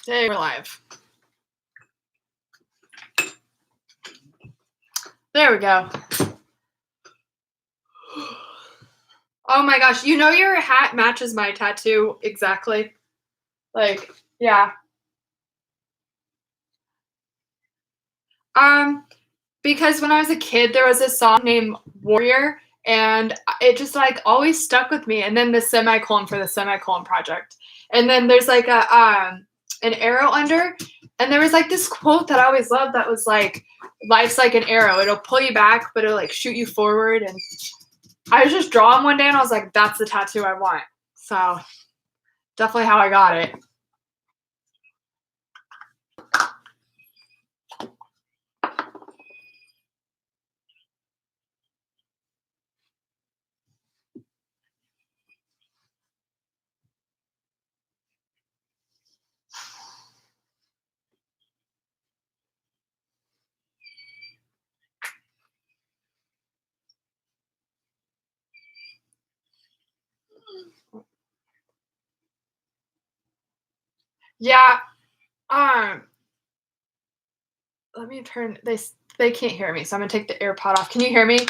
Hey, we're live. There we go. Oh my gosh, you know your hat matches my tattoo exactly. Like, yeah. Because when I was a kid, there was a song named Warrior, and it just like always stuck with me. And then the semicolon for the semicolon project. And then there's like an arrow under, and there was like this quote that I always loved that was like, life's like an arrow. It'll pull you back, but it'll like shoot you forward. And I was just drawing one day and I was like, that's the tattoo I want. So definitely how I got it. Yeah. Let me turn they can't hear me, so I'm gonna take the AirPod off. Can you hear me? I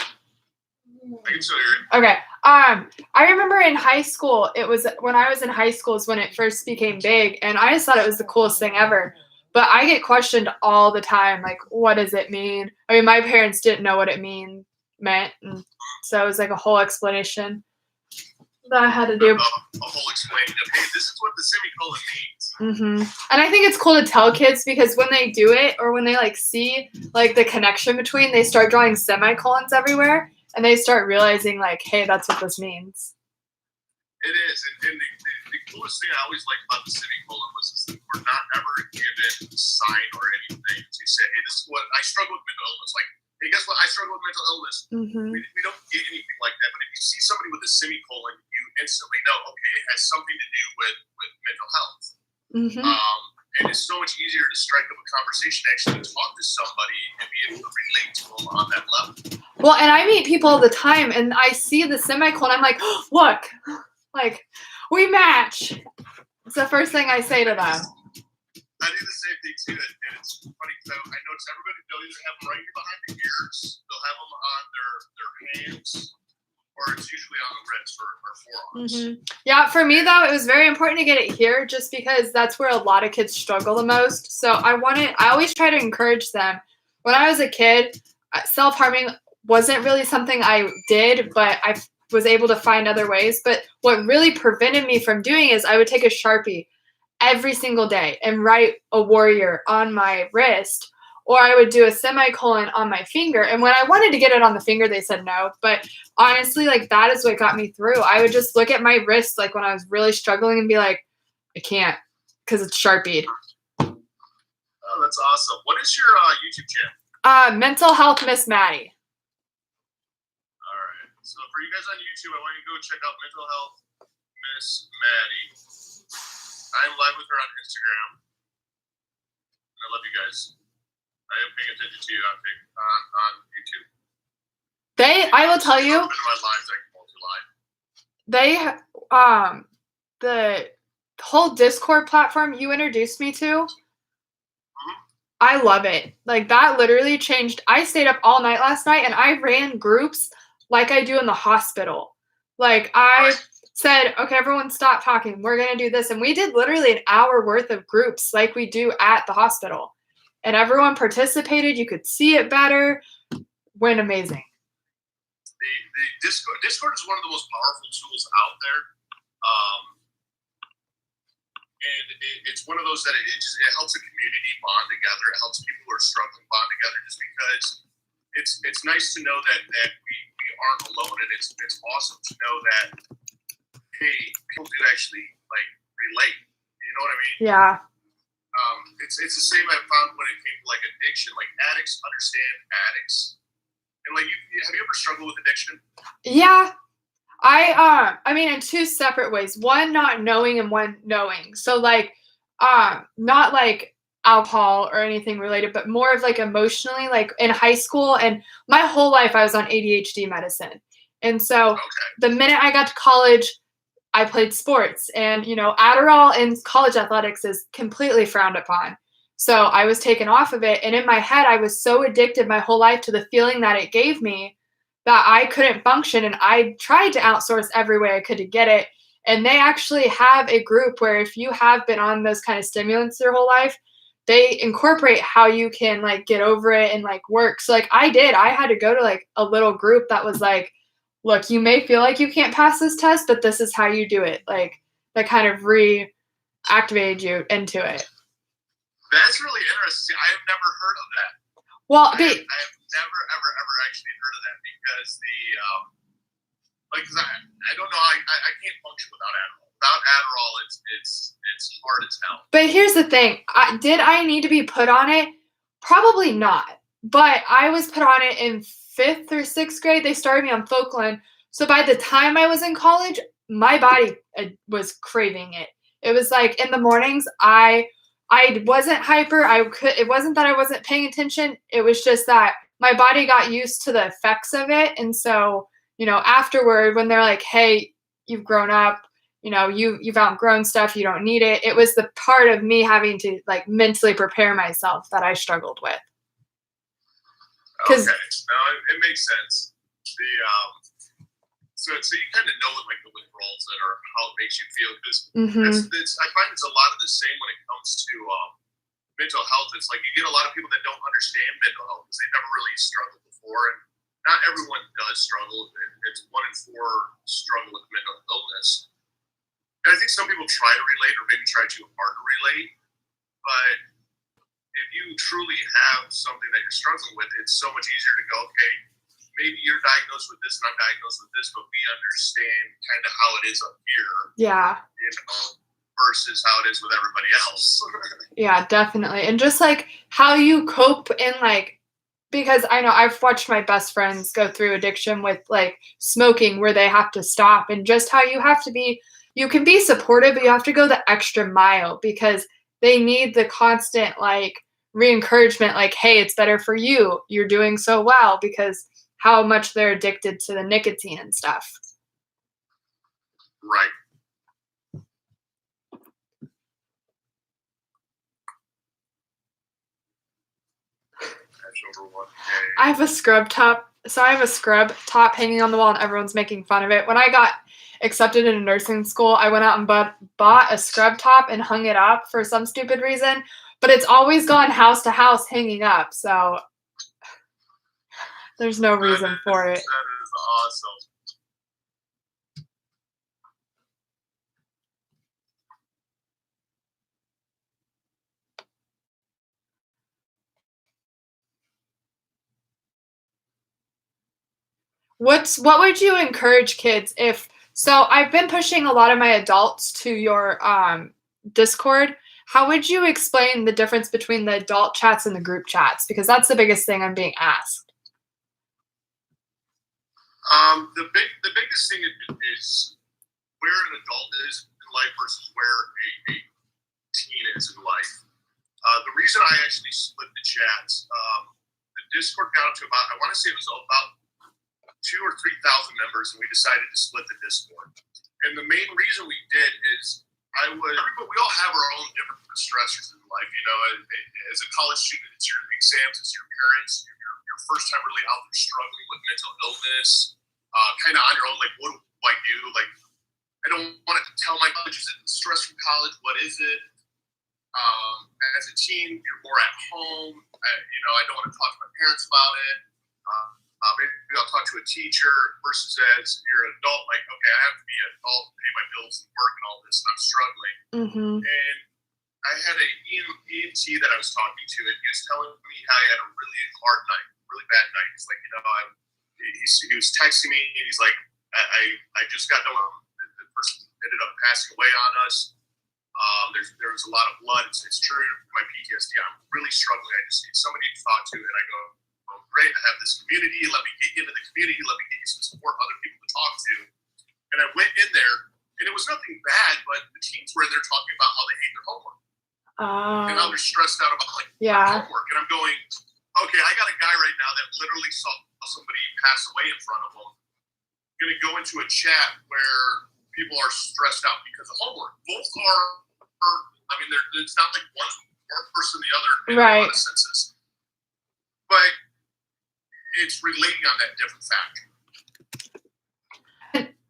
can still hear you. Okay. I remember in high school, it was when I was in high school is when it first became big, and I just thought it was the coolest thing ever. But I get questioned all the time, like, what does it mean? I mean, my parents didn't know what it meant, and so it was like a whole explanation that I had to do. A whole explanation of, hey, this is what the semicolon means. And I think it's cool to tell kids because when they do it or when they like see like the connection between, they start drawing semicolons everywhere and they start realizing like, hey, that's what this means. It is, and the coolest thing I always liked about the semicolon was that we're not ever given a sign or anything to say, hey, this is what I struggle with mental illness. Like, hey, guess what? I struggle with mental illness. We don't get anything like that. But if you see somebody with a semicolon, you instantly know, okay, it has something to do with mental health. And it's so much easier to strike up a conversation, actually talk to somebody and be able to relate to them on that level. Well, and I meet people all the time, and I see the semicolon. I'm like, oh, look, like we match. It's the first thing I say to them. I do the same thing too, and it's funny because I notice everybody, they'll either have them right here behind the ears, they'll have them on their hands, or it's usually on the wrist or forearms. Yeah, for me though, it was very important to get it here just because that's where a lot of kids struggle the most. So I always try to encourage them. When I was a kid, self-harming wasn't really something I did, but I was able to find other ways. But what really prevented me from doing is I would take a Sharpie every single day and write a warrior on my wrist, or I would do a semicolon on my finger. And when I wanted to get it on the finger, they said no. But honestly, like that is what got me through. I would just look at my wrist like when I was really struggling and be like, I can't because it's Sharpied. Oh, that's awesome. What is your YouTube channel? Mental Health Miss Maddie. All right. So for you guys on YouTube, I want you to go check out Mental Health Miss Maddie. I'm live with her on Instagram. I love you guys. I am paying attention to you on YouTube. I will tell you, the whole Discord platform you introduced me to, I love it. Like that literally changed. I stayed up all night last night and I ran groups like I do in the hospital. Like I said, okay, everyone stop talking. We're going to do this. And we did literally an hour worth of groups like we do at the hospital. And everyone participated. You could see it better. Went amazing. The Discord is one of the most powerful tools out there. And it's one of those that it helps a community bond together. It helps people who are struggling bond together just because it's nice to know that we aren't alone. And it's awesome to know that, hey, people do actually like relate. You know what I mean? Yeah. It's the same I found when it came to like addiction. Like addicts understand addicts. And like, have you ever struggled with addiction? Yeah. I mean, in two separate ways. One, not knowing, and one knowing. So like, not like alcohol or anything related, but more of like emotionally, like in high school and my whole life I was on ADHD medicine. And so the minute I got to college, I played sports, and Adderall in college athletics is completely frowned upon. So I was taken off of it, and in my head I was so addicted my whole life to the feeling that it gave me that I couldn't function, and I tried to outsource every way I could to get it. And they actually have a group where if you have been on those kind of stimulants your whole life, they incorporate how you can like get over it and like work. So like I had to go to like a little group that was like, look, you may feel like you can't pass this test, but this is how you do it. Like that kind of reactivated you into it. That's really interesting. I have never heard of that. Well, I have never, ever actually heard of that because I don't know, I can't function without Adderall. Without Adderall, it's hard as hell. But here's the thing. Did I need to be put on it? Probably not. But I was put on it in 5th or 6th grade. They started me on Folkland. So by the time I was in college, my body was craving it. It was like in the mornings, I wasn't hyper. It wasn't that I wasn't paying attention. It was just that my body got used to the effects of it. And so, afterward, when they're like, hey, you've grown up, you've outgrown stuff, you don't need it. It was the part of me having to like mentally prepare myself that I struggled with. Okay, no, it makes sense. So you kind of know what like the withdrawals that are how it makes you feel because I find it's a lot of the same when it comes to mental health. It's like you get a lot of people that don't understand mental health because they've never really struggled before, and not everyone does struggle. It's 1 in 4 struggle with mental illness. And I think some people try to relate or maybe try too hard to relate, but if you truly have something that you're struggling with, it's so much easier to go, okay, maybe you're diagnosed with this and I'm diagnosed with this, but we understand kind of how it is up here. Yeah. Versus how it is with everybody else. Yeah, definitely. And just like how you cope in like, because I know I've watched my best friends go through addiction with like smoking where they have to stop, and just how you have to be, you can be supportive, but you have to go the extra mile because they need the constant like re-encouragement, like, hey, it's better for you. You're doing so well, because how much they're addicted to the nicotine and stuff. Right. I have a scrub top. So I have a scrub top hanging on the wall and everyone's making fun of it. When I got accepted into nursing school, I went out and bought a scrub top and hung it up for some stupid reason. But it's always gone house to house hanging up. So there's no reason for it. That is awesome. What would you encourage kids if, so I've been pushing a lot of my adults to your Discord. How would you explain the difference between the adult chats and the group chats? Because that's the biggest thing I'm being asked. The biggest thing is where an adult is in life versus where a teen is in life. The reason I actually split the chats, the Discord got up to about, I want to say it was about 2,000 or 3,000 members, and we decided to split the Discord. And the main reason we did is we all have our own different stressors in life. As a college student, it's your exams, it's your parents, your first time really out there struggling with mental illness, kind of on your own, like, what do I do? Like, I don't want to tell my college, is it stress from college? What is it? As a teen, you're more at home. I don't want to talk to my parents about it. Maybe I'll talk to a teacher versus as you're an adult, like, okay, I have to be an adult and pay my bills and work and all this, and I'm struggling. Mm-hmm. And I had an ENT that I was talking to, and he was telling me how he had a really hard night, really bad night. He's like, he was texting me, and he's like, I just got done. The person ended up passing away on us. There was a lot of blood. It's true. My PTSD, I'm really struggling. I just need somebody to talk to. And I go, oh, great, I have this community. Let me get you into the community. Let me get you some support, other people to talk to. And I went in there, and it was nothing bad, but the teens were in there talking about how they hate their homework. And how they're stressed out about homework. And I'm going, okay, I got a guy right now that literally saw somebody pass away in front of him. I'm going to go into a chat where people are stressed out because of homework. Both are I mean, it's not like one's more worse than the other in a lot of senses, but it's relating on that different factor.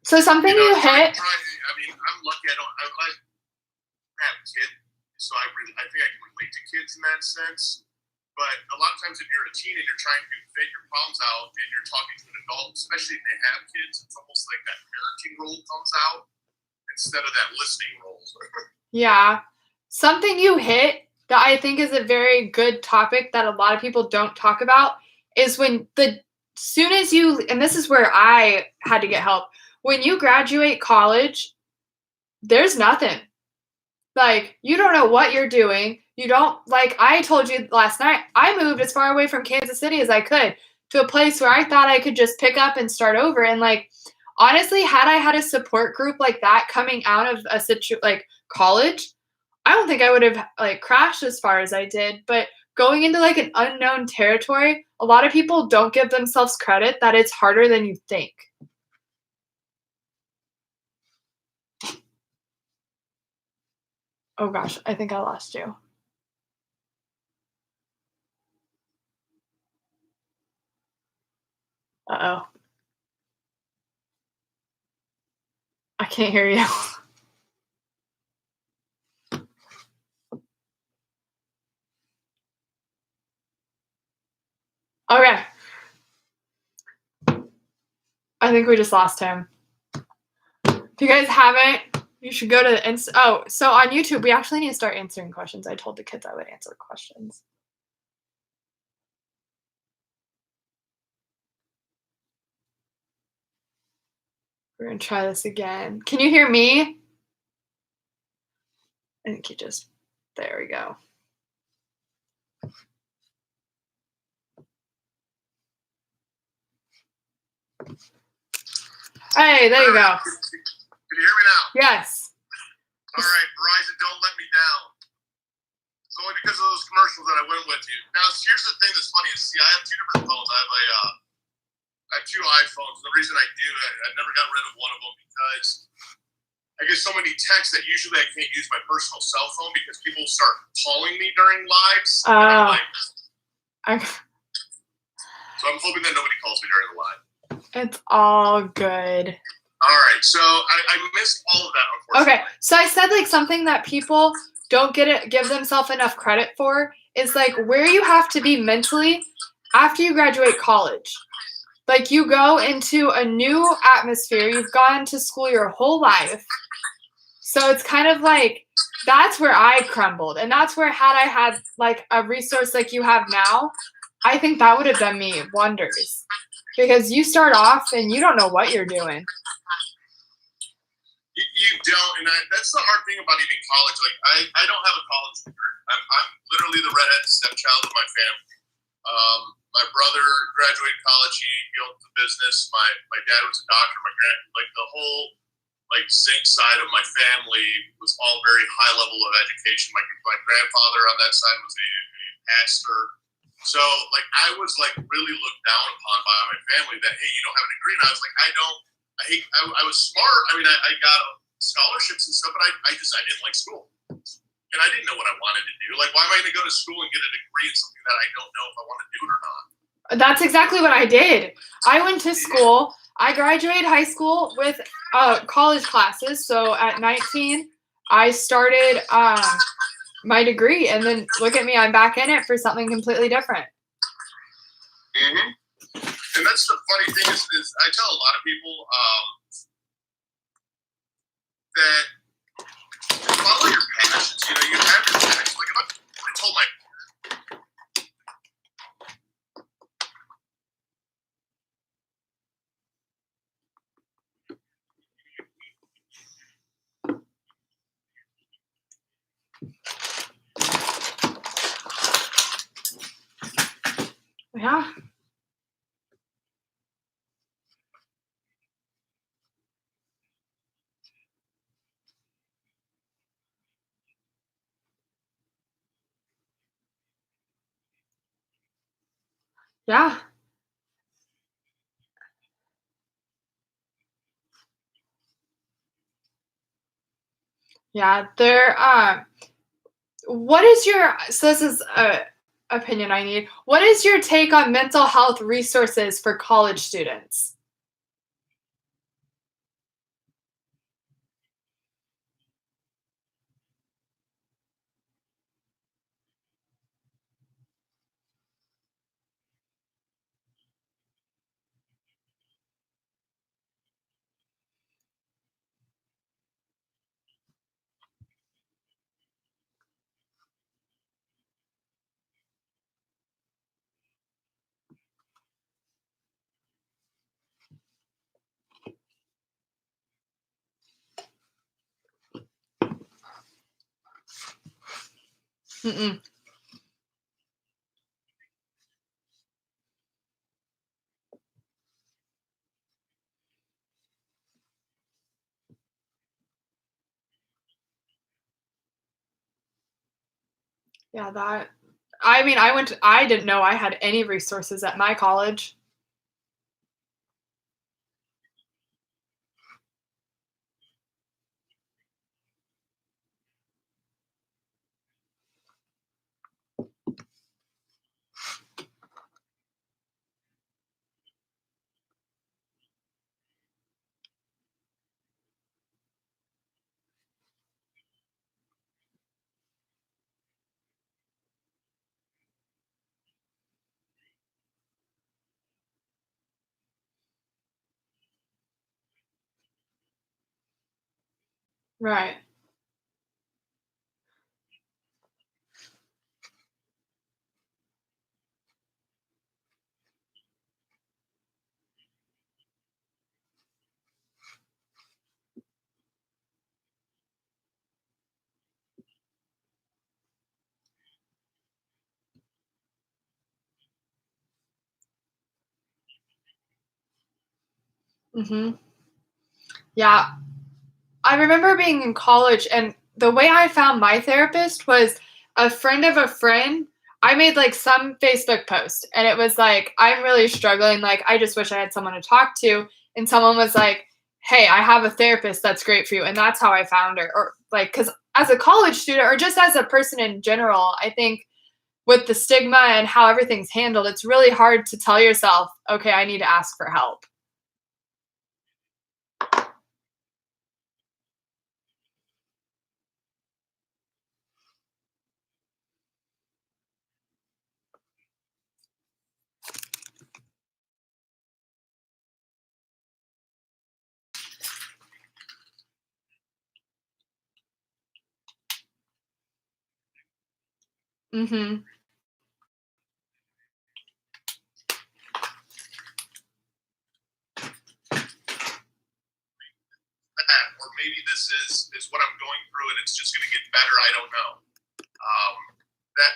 So something you hit. I mean, I'm lucky. I have a kid, so I think I can relate to kids in that sense. But a lot of times, if you're a teen and you're trying to fit your problems out, and you're talking to an adult, especially if they have kids, it's almost like that parenting role comes out instead of that listening role. Yeah. Something you hit that I think is a very good topic that a lot of people don't talk about is when soon as you, and this is where I had to get help, when you graduate college, there's nothing. Like, you don't know what you're doing. You don't, like I told you last night, I moved as far away from Kansas City as I could to a place where I thought I could just pick up and start over. And like, honestly, had I had a support group like that coming out of like college, I don't think I would have like crashed as far as I did. But going into like an unknown territory, a lot of people don't give themselves credit that it's harder than you think. Oh gosh, I think I lost you. Uh-oh. I can't hear you. Okay. I think we just lost him. If you guys haven't, you should go to so on YouTube, we actually need to start answering questions. I told the kids I would answer questions. We're gonna try this again. Can you hear me? I think you just, there we go. Hey, there you go. Can you hear me now? Yes. All right, Verizon, don't let me down. It's only because of those commercials that I went with you. Now, here's the thing that's funny is, see, I have two different phones. I have two iPhones. The reason I do, I never got rid of one of them because I get so many texts that usually I can't use my personal cell phone because people start calling me during lives. So I'm hoping that nobody calls me during the live. It's all good. All right, so I missed all of that, unfortunately. Okay, so I said like something that people don't give themselves enough credit for is like where you have to be mentally after you graduate college. Like you go into a new atmosphere. You've gone to school your whole life. So it's kind of like that's where I crumbled. And that's where had I had like a resource like you have now, I think that would have done me wonders. Because you start off and you don't know what you're doing. You don't, and that's the hard thing about even college. Like, I don't have a college degree. I'm literally the redheaded stepchild of my family. My brother graduated college. He owned the business. My dad was a doctor. The whole zinc side of my family was all very high level of education. My grandfather on that side was a pastor. So I was really looked down upon by my family that, hey, you don't have a degree. And I was like, I was smart. I mean, I got scholarships and stuff, but I didn't like school. And I didn't know what I wanted to do. Like, why am I going to go to school and get a degree in something that I don't know if I want to do it or not? That's exactly what I did. I went to school. I graduated high school with college classes. So at 19, I started my degree. And then look at me, I'm back in it for something completely different. Mm-hmm. And that's the funny thing is I tell a lot of people that follow your passions. You know, you have your passions. Like if I told my Yeah. Yeah. Yeah, there. What is your so this is a opinion I need. What is your take on mental health resources for college students? Mm-mm. Yeah, that. I mean, I didn't know I had any resources at my college. Right. Mhm. Yeah, I remember being in college, and the way I found my therapist was a friend of a friend. I made like some Facebook post, and it was like, I'm really struggling. Like, I just wish I had someone to talk to. And someone was like, hey, I have a therapist that's great for you. And that's how I found her. Or like, because as a college student, or just as a person in general, I think with the stigma and how everything's handled, it's really hard to tell yourself, okay, I need to ask for help. Hmm. That, or maybe this is what I'm going through, and it's just going to get better. I don't know.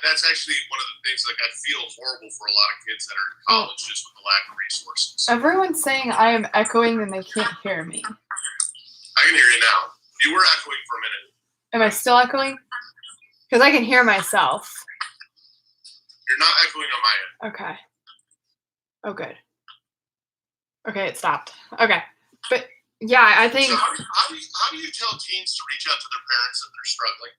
That's actually one of the things. Like, I feel horrible for a lot of kids that are in Oh, college just with the lack of resources. everyone's saying I am echoing and they can't hear me. I can hear you now. You were echoing for a minute. Am I still echoing? Because I can hear myself. You're not echoing on my end. Okay. Oh, good. Okay, it stopped. Okay. But yeah, I think So how do you tell teens to reach out to their parents if they're struggling?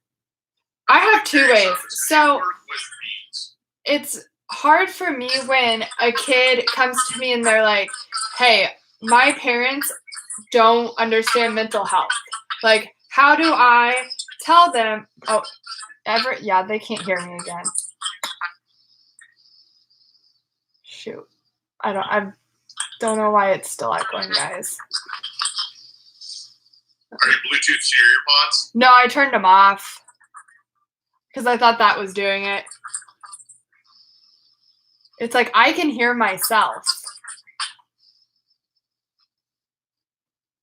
I I'm have two curious ways. on this because you So work with teens. it's hard for me when a kid comes to me and they're like, hey, my parents don't understand mental health. Like, how do I tell them? Oh, yeah, they can't hear me again. Shoot. I don't know why it's still echoing, guys. Are you Bluetooth to your earpods? No, I turned them off because I thought that was doing it. It's like I can hear myself.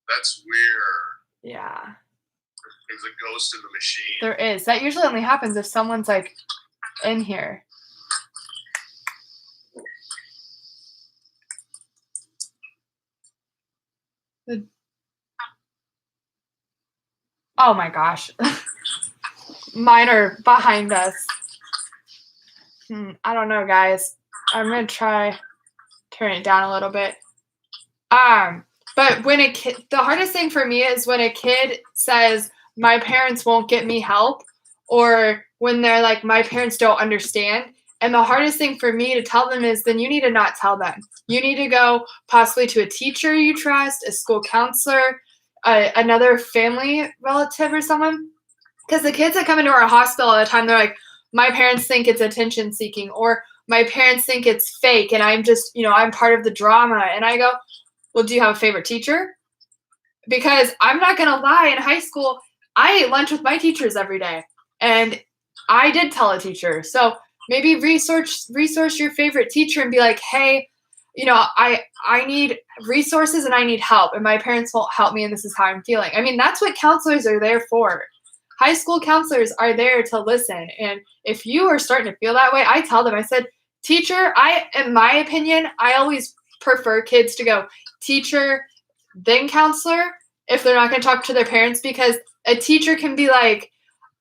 That's weird. Yeah, There's a ghost in the machine. there is. That usually only happens if someone's like in here. The- Oh my gosh. Mine are behind us. I don't know, guys. I'm gonna try turn it down a little bit. But when a kid, the hardest thing for me is when a kid says, my parents won't get me help, or when they're like, my parents don't understand. And the hardest thing for me to tell them is then you need to not tell them. You need to go possibly to a teacher you trust, a school counselor, another family relative or someone. Because the kids that come into our hospital all the time, they're like, my parents think it's attention seeking, or my parents think it's fake, and I'm just, I'm part of the drama. And I go, well, do you have a favorite teacher? Because I'm not going to lie, in high school, I ate lunch with my teachers every day. And I did tell a teacher. So maybe resource your favorite teacher and be like, hey, I need resources and I need help, and my parents won't help me, and this is how I'm feeling. I mean, that's what counselors are there for. High school counselors are there to listen. And if you are starting to feel that way, I tell them, I said, teacher, in my opinion, I always prefer kids to go teacher, then counselor, if they're not going to talk to their parents, because a teacher can be like,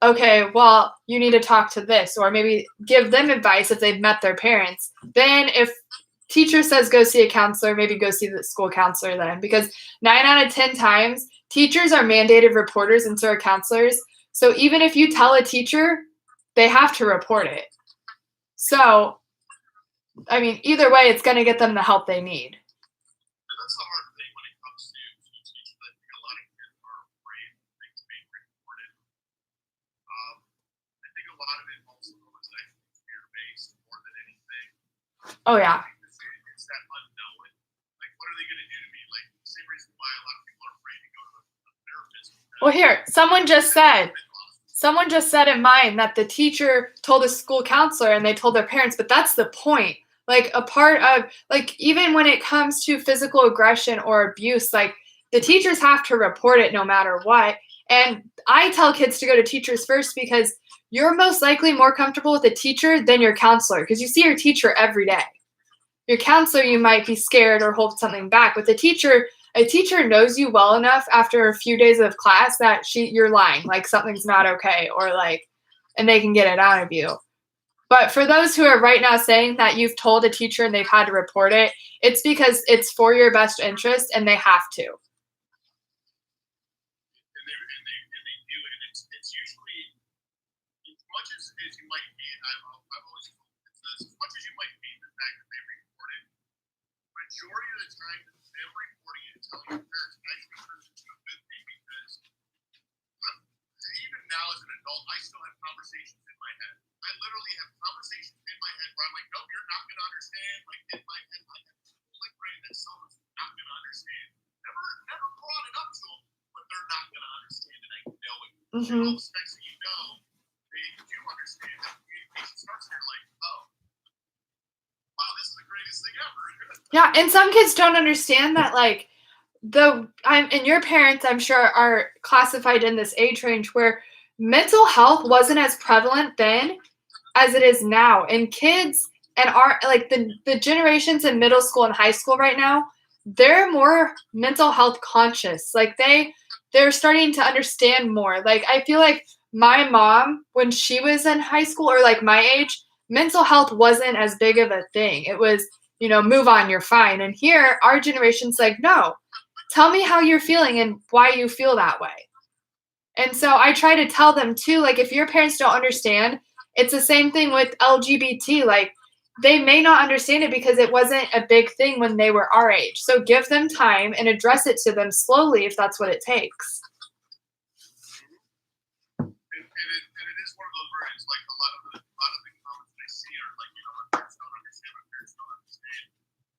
okay, well, you need to talk to this, or maybe give them advice if they've met their parents. Then if teacher says go see a counselor, maybe go see the school counselor then, because 9 out of 10 times teachers are mandated reporters and so are counselors. So even if you tell a teacher, they have to report it. So, I mean, either way, it's going to get them the help they need. That's the hard thing when it comes to teaching. I think a lot of kids are afraid of things being reported. I think a lot of it also is actually fear-based more than anything. Oh, yeah. It's that unknown. Like, what are they going to do to me? Like, the same reason why a lot of people are afraid to go to a therapist. Well, here, someone just said in mine that the teacher told the school counselor and they told their parents, but that's the point. Like, a part of, like, even when it comes to physical aggression or abuse, like, the teachers have to report it no matter what. And I tell kids to go to teachers first, because you're most likely more comfortable with a teacher than your counselor, because you see your teacher every day. Your counselor, you might be scared or hold something back. With a teacher knows you well enough after a few days of class that you're lying, like something's not okay, or like, and they can get it out of you. But for those who are right now saying that you've told a teacher and they've had to report it, it's because it's for your best interest and they have to. And they do, and it's usually, as much as you might be, I've always told kids this, as much as you might be the fact that they report it, majority of the time, them reporting it and telling your parents actually turns into a good thing, because even now as an adult, I still have conversations in my head. I literally have conversations in my head where I'm like, nope, you're not going to understand. Like, in my head, I have this whole brain that someone's not going to understand. Never brought it up to them, but they're not going to understand, and I know it. Mm-hmm. And all the specs that they do understand. That communication starts, and you're like, oh, wow, this is the greatest thing ever. Yeah, and some kids don't understand that, like, and your parents, I'm sure, are classified in this age range where mental health wasn't as prevalent then as it is now. And kids and the generations in middle school and high school right now, they're more mental health conscious. Like, they're starting to understand more. Like, I feel like my mom, when she was in high school or like my age, mental health wasn't as big of a thing. It was, move on, you're fine. And here, our generation's like, no, tell me how you're feeling and why you feel that way. And so I try to tell them too, like, if your parents don't understand, it's the same thing with LGBT. Like, they may not understand it because it wasn't a big thing when they were our age. So give them time and address it to them slowly if that's what it takes. And it is one of those where it's like a lot of the comments that I see are like, my parents don't understand,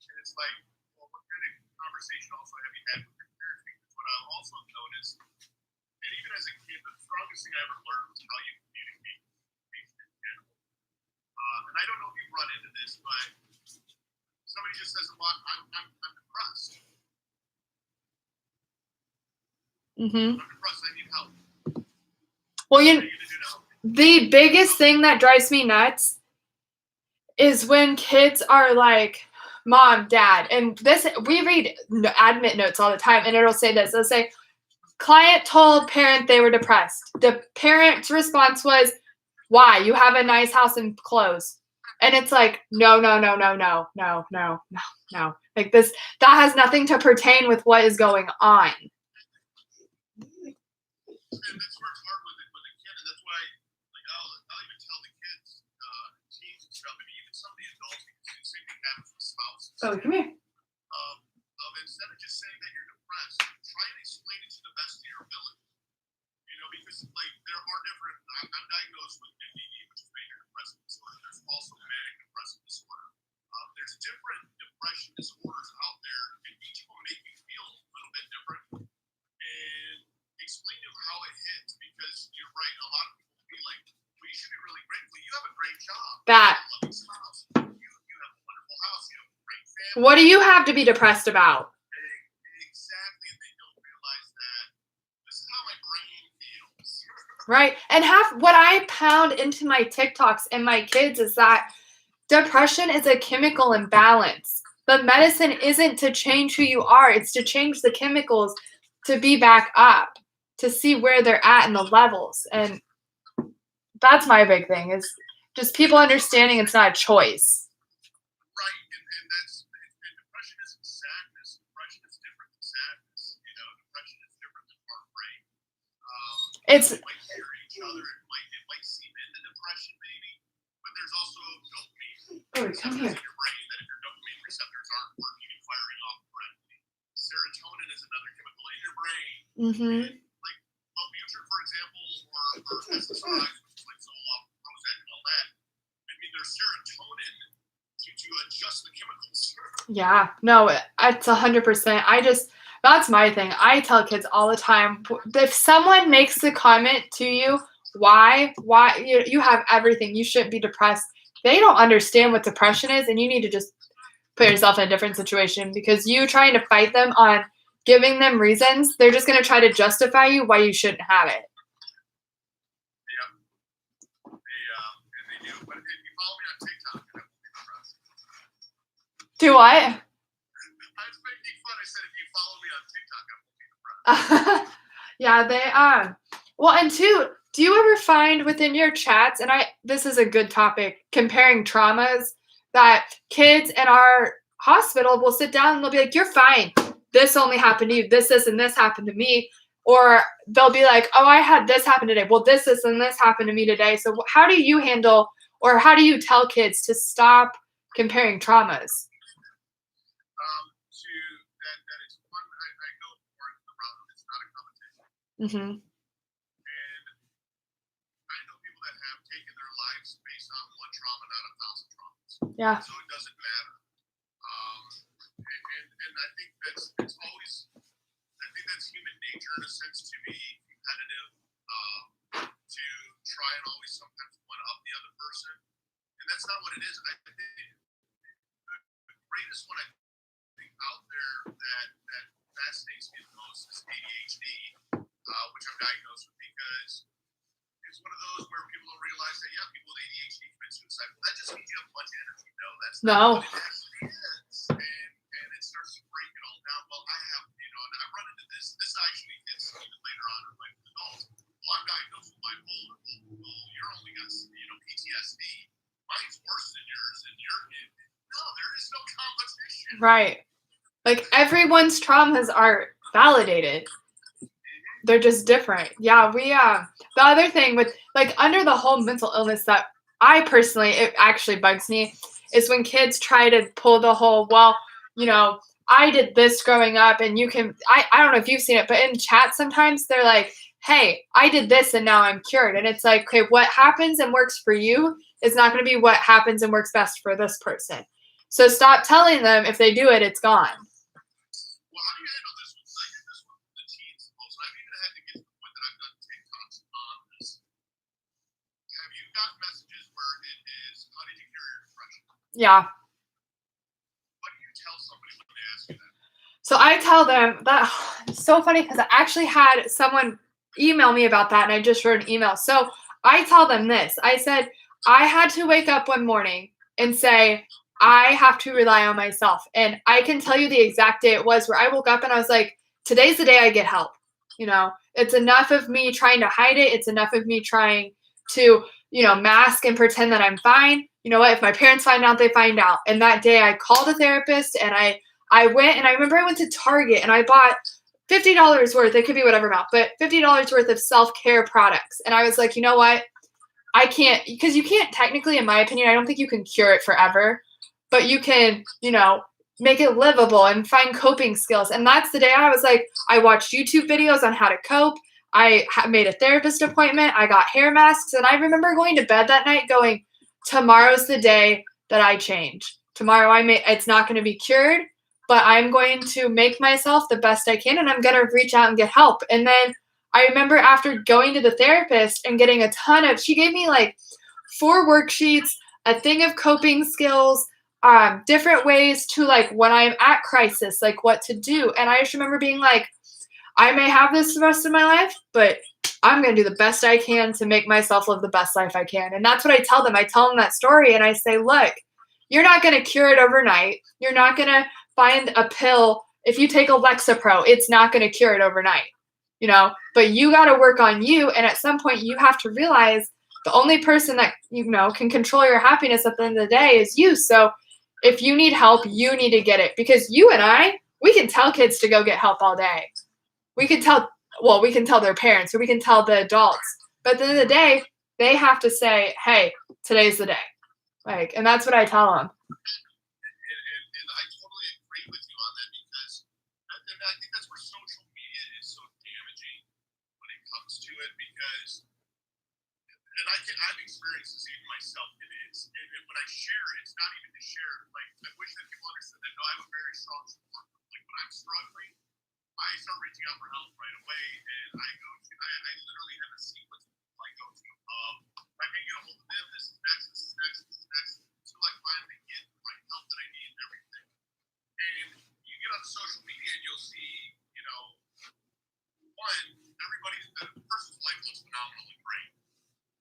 And it's like, well, what kind of conversation also have you had with your parents? Because what I've also noticed, and even as a kid, the strongest thing I ever learned was how you communicate in general. And I don't know if you run into this, but somebody just says a lot, I'm depressed. Mm-hmm. I'm depressed, I need help. Well, the biggest thing that drives me nuts is when kids are like, Mom, Dad, and this, we read admit notes all the time, and it'll say this. It'll say, client told parent they were depressed. The parent's response was, why? You have a nice house and clothes. And it's like, no. Like, that has nothing to pertain with what is going on. that's where it's hard with a kid, and that's why, like, I'll even tell the kids, teens and stuff, and even some of the adults, because the same thing happens with spouses. Oh, come here. Instead of just saying that you're depressed, try and explain it to the best of your ability. Because like there are different. I'm diagnosed with MDD, which is major depressive disorder. There's also manic depressive disorder. There's different depression disorders out there, and each of them make you feel a little bit different. And explain to them how it hits, because you're right. A lot of people will be like, "Well, you should be really grateful. You have a great job. That. You have a loving spouse. You have a wonderful house. You have a great family. What do you have to be depressed about? Exactly. And they don't realize that this is how my brain feels. Right. And what I pound into my TikToks and my kids is that depression is a chemical imbalance. The medicine isn't to change who you are, it's to change the chemicals to be back up, to see where they're at in the levels. And that's my big thing, is just people understanding it's not a choice. Right, and that's and depression isn't sadness. Depression is different than sadness. Depression is different than heartbreak. It's It might carry each other. It might seep into depression, maybe. But there's also dopamine receptors in your brain that if your dopamine receptors aren't working and firing off correctly, serotonin is another chemical in your brain. Mm-hmm. Like Wellbutrin, for example, or SSRIs, which is like Zoloft, Prozac, and all that. There's serotonin to adjust the chemicals. Yeah, no, it's 100%. That's my thing. I tell kids all the time, if someone makes a comment to you, why you have everything, you shouldn't be depressed. They don't understand what depression is, and you need to just put yourself in a different situation, because you trying to fight them on giving them reasons, they're just going to try to justify you why you shouldn't have it. Yeah. And they do. But if you follow me on TikTok, then I won't be depressed. Do what? I was making fun. I said if you follow me on TikTok, I won't be depressed. Yeah, they well, and two, do you ever find within your chats, and this is a good topic, comparing traumas, that kids in our hospital will sit down and they'll be like, "You're fine. This only happened to you. This, and this happened to me." Or they'll be like, "Oh, I had this happen today. Well, this, and this happened to me today." So how do you handle, or how do you tell kids to stop comparing traumas? That it's one, I go for the route of it's not a competition. Mm-hmm. And I know people that have taken their lives based on one trauma, not 1,000 traumas. Yeah. So it doesn't matter. And I think it's always, I think that's human nature in a sense, to be competitive, to try and always sometimes one up the other person. And that's not what it is. I think the greatest one I think out there that fascinates me the most is ADHD, which I'm diagnosed with, because it's one of those where people don't realize that, yeah, people with ADHD commit suicide. But that just means you have a bunch of energy. No, that's not what it actually is. And it starts to break it all down. Well, I have, and I run into this. This actually hits even later on in life with adults. Well, I'm diagnosed with bipolar. Well, you're only got, PTSD. Mine's worse than yours, and no, there is no competition. Right. Like, everyone's traumas are validated. They're just different. Yeah, the other thing with, like, under the whole mental illness that I personally, it actually bugs me, is when kids try to pull the whole, well, I did this growing up, and you can, I don't know if you've seen it, but in chat sometimes they're like, "Hey, I did this and now I'm cured." And it's like, okay, what happens and works for you is not going to be what happens and works best for this person. So stop telling them if they do it, it's gone. Well, how do you handle this one? I did this one with the teens most. I've even had to get to the point that I've done TikToks on this. Have you got messages where it is, how did you cure your depression? Yeah. What do you tell somebody when they ask you that? So I tell them that, it's so funny, because I actually had someone email me about that, and I just wrote an email. So I tell them this. I said, I had to wake up one morning and say, I have to rely on myself. And I can tell you the exact day it was where I woke up and I was like, today's the day I get help. It's enough of me trying to hide it. It's enough of me trying to, mask and pretend that I'm fine. You know what? If my parents find out, they find out. And that day I called a therapist, and I went, and I remember I went to Target and I bought $50 worth, it could be whatever amount, but $50 worth of self-care products. And I was like, you know what? I can't, because you can't technically, in my opinion, I don't think you can cure it forever, but you can, make it livable and find coping skills. And that's the day I was like, I watched YouTube videos on how to cope. I made a therapist appointment. I got hair masks. And I remember going to bed that night going, tomorrow's the day that I change. Tomorrow it's not going to be cured, but I'm going to make myself the best I can, and I'm going to reach out and get help. And then I remember after going to the therapist and getting she gave me like 4 worksheets, a thing of coping skills, different ways to like when I'm at crisis, like what to do. And I just remember being like, I may have this the rest of my life, but I'm going to do the best I can to make myself live the best life I can. And that's what I tell them. I tell them that story and I say, look, you're not going to cure it overnight. You're not going to find a pill. If you take a Lexapro, it's not going to cure it overnight, but you got to work on you. And at some point you have to realize the only person that, can control your happiness at the end of the day is you. So if you need help, you need to get it, because you and we can tell kids to go get help all day. We can tell their parents, or we can tell the adults, but at the end of the day, they have to say, hey, today's the day. And that's what I tell them. And I totally agree with you on that, because I think that's where social media is so damaging when it comes to it, because, and I've experienced this even myself, it is. And when I share, it's not even to share, like, I wish that people understood that, no, I have a very strong support group. Like, when I'm struggling, I start reaching out for help right away, and I literally have a sequence of people I go to. If I can't get a hold of them, this is next, until I finally get the right help that I need and everything. And you get on social media and you'll see, the person's life looks phenomenally great.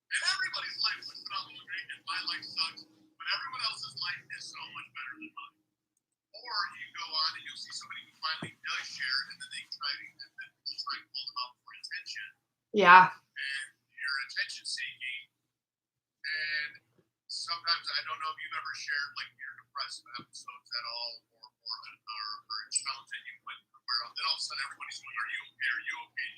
And everybody's life looks phenomenally great, and my life sucks, but everyone else's life is so much better than mine. Or you go on and you'll see somebody who finally does share, and then people try and call them out for attention. Yeah. And you're attention seeking. And sometimes, I don't know if you've ever shared like your depressive episodes at all, or a challenge that you went through, where then all of a sudden everybody's going, are you okay? Are you okay?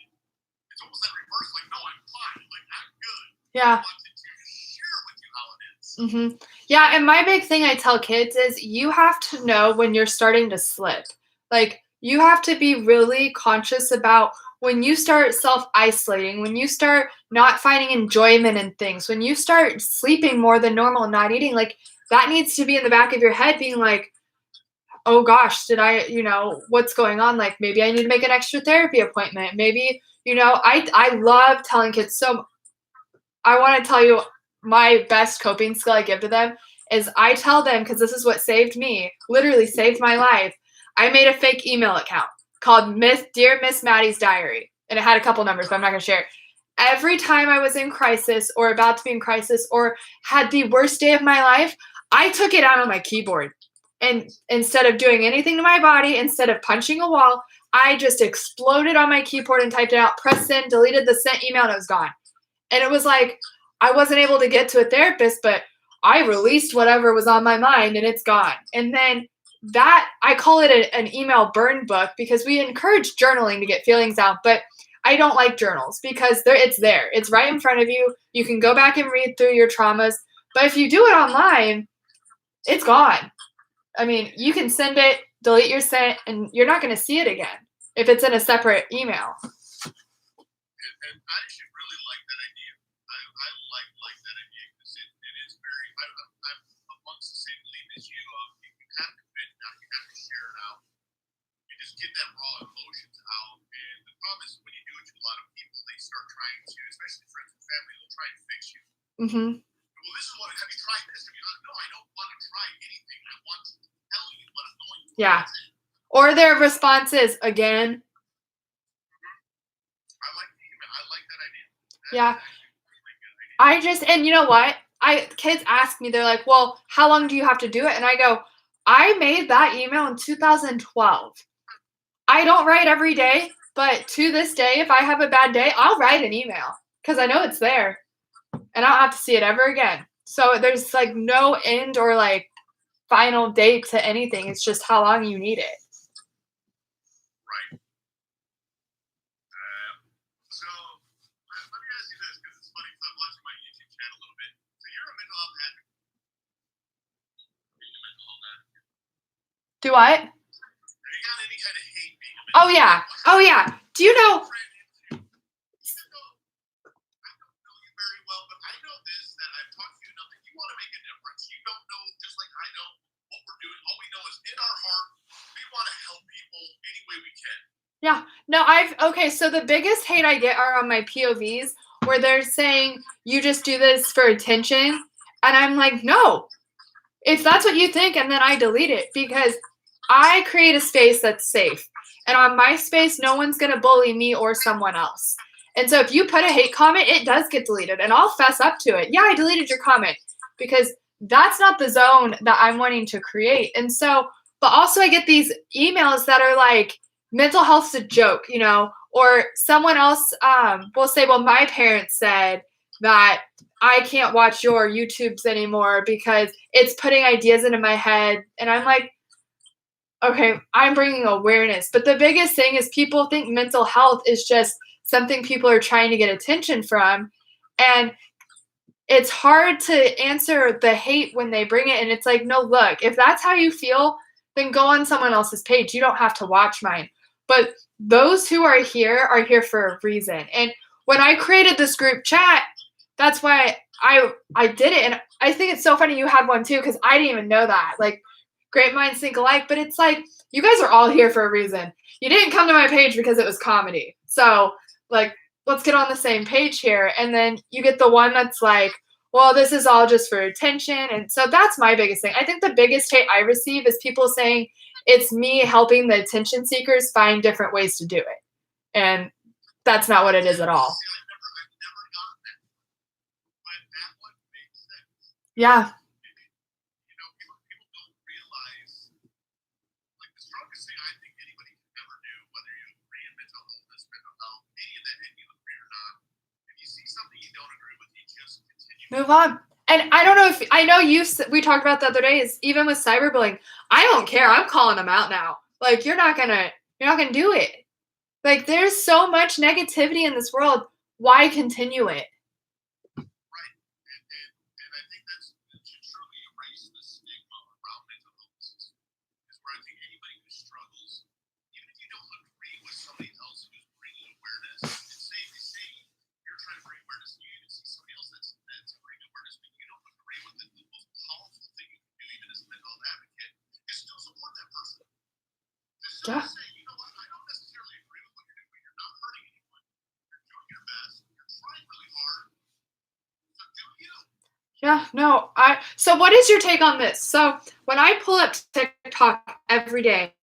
It's almost that reverse, like, no, I'm fine. Like, I'm good. Yeah. I want to share with you how it is. Mm-hmm. Yeah, and my big thing I tell kids is you have to know when you're starting to slip. Like, you have to be really conscious about when you start self-isolating, when you start not finding enjoyment in things, when you start sleeping more than normal and not eating, like, that needs to be in the back of your head being like, oh gosh, did I, what's going on? Like, maybe I need to make an extra therapy appointment. Maybe, I love telling kids. So I want to tell you, my best coping skill I give to them is I tell them, because this is what saved me, literally saved my life. I made a fake email account called Dear Miss Maddie's Diary, and it had a couple numbers, but I'm not going to share it. Every time I was in crisis or about to be in crisis or had the worst day of my life, I took it out on my keyboard. And instead of doing anything to my body, instead of punching a wall, I just exploded on my keyboard and typed it out, pressed send, deleted the sent email, and it was gone. And it was like, I wasn't able to get to a therapist, but I released whatever was on my mind and it's gone. And then that, I call it an email burn book, because we encourage journaling to get feelings out, but I don't like journals because it's there. It's right in front of you. You can go back and read through your traumas. But if you do it online, it's gone. I mean, you can send it, delete your sent, and you're not going to see it again if it's in a separate email. And I actually really like that idea. I like that idea, because it is very, I'm amongst the same belief as you. You have to vent out, you have to share it out. You just get that raw emotions out. And the problem is when you do it to a lot of people, they start trying to, especially friends and family, they'll try and fix you. Mm-hmm. Well, this is what, have you tried this? No, I don't want to try anything. I want to tell you what I'm going through. Yeah. Or their response is, again. I like the email. I like that idea. Yeah. And you know what? Kids ask me, they're like, well, how long do you have to do it? And I go, I made that email in 2012. I don't write every day, but to this day, if I have a bad day, I'll write an email because I know it's there and I don't have to see it ever again. So there's like no end or like final date to anything. It's just how long you need it. Right. Do what? Have you got any kind of hate being a Oh yeah. Oh yeah. Do you know? Even though I don't know you very well, but I know this that I've talked to you enough that you want to make a difference. You don't know, just like I know, what we're doing. All we know is in our heart, we want to help people any way we can. Yeah. No, okay, so the biggest hate I get are on my POVs where they're saying you just do this for attention. And I'm like, no, if that's what you think, and then I delete it because I create a space that's safe. And on my space, no one's going to bully me or someone else. And so if you put a hate comment, it does get deleted. And I'll fess up to it. Yeah, I deleted your comment because that's not the zone that I'm wanting to create. And so, but also I get these emails that are like, mental health's a joke, or someone else will say, well, my parents said that I can't watch your YouTubes anymore because it's putting ideas into my head. And I'm like, okay, I'm bringing awareness. But the biggest thing is people think mental health is just something people are trying to get attention from. And it's hard to answer the hate when they bring it. And it's like, no, look, if that's how you feel, then go on someone else's page. You don't have to watch mine. But those who are here for a reason. And when I created this group chat, that's why I did it. And I think it's so funny you had one too, because I didn't even know that. Like, great minds think alike, but it's like you guys are all here for a reason. You didn't come to my page because it was comedy. So, like, let's get on the same page here. And then you get the one that's like, well, this is all just for attention. And so that's my biggest thing. I think the biggest hate I receive is people saying it's me helping the attention seekers find different ways to do it. And that's not what it is at all. See, I've never gotten that, but that one makes sense. Yeah. People don't realize, like, the strongest thing I think anybody can ever do, whether you agree in mental illness, mental health, any of that, and you agree or not, if you see something you don't agree with, you just continue. Move on. And I don't know if I know we talked about the other day is even with cyberbullying, I don't care. I'm calling them out now. Like, you're not gonna do it. Like, there's so much negativity in this world. Why continue it? Right. And I think that's to truly erase the stigma around mental illnesses is where I think anybody who struggles, even if you don't agree with somebody else who's bringing awareness, and say you're trying to bring awareness and you even see somebody else that's bringing awareness, but you don't agree with it, the most powerful thing you can do, even as a mental health advocate, is still support that person. Just still say, you know what, I don't necessarily agree with what you're doing, but you're not hurting anyone. You're doing your best. You're trying really hard. So do you. Yeah, no. So what is your take on this? So when I pull up TikTok every day,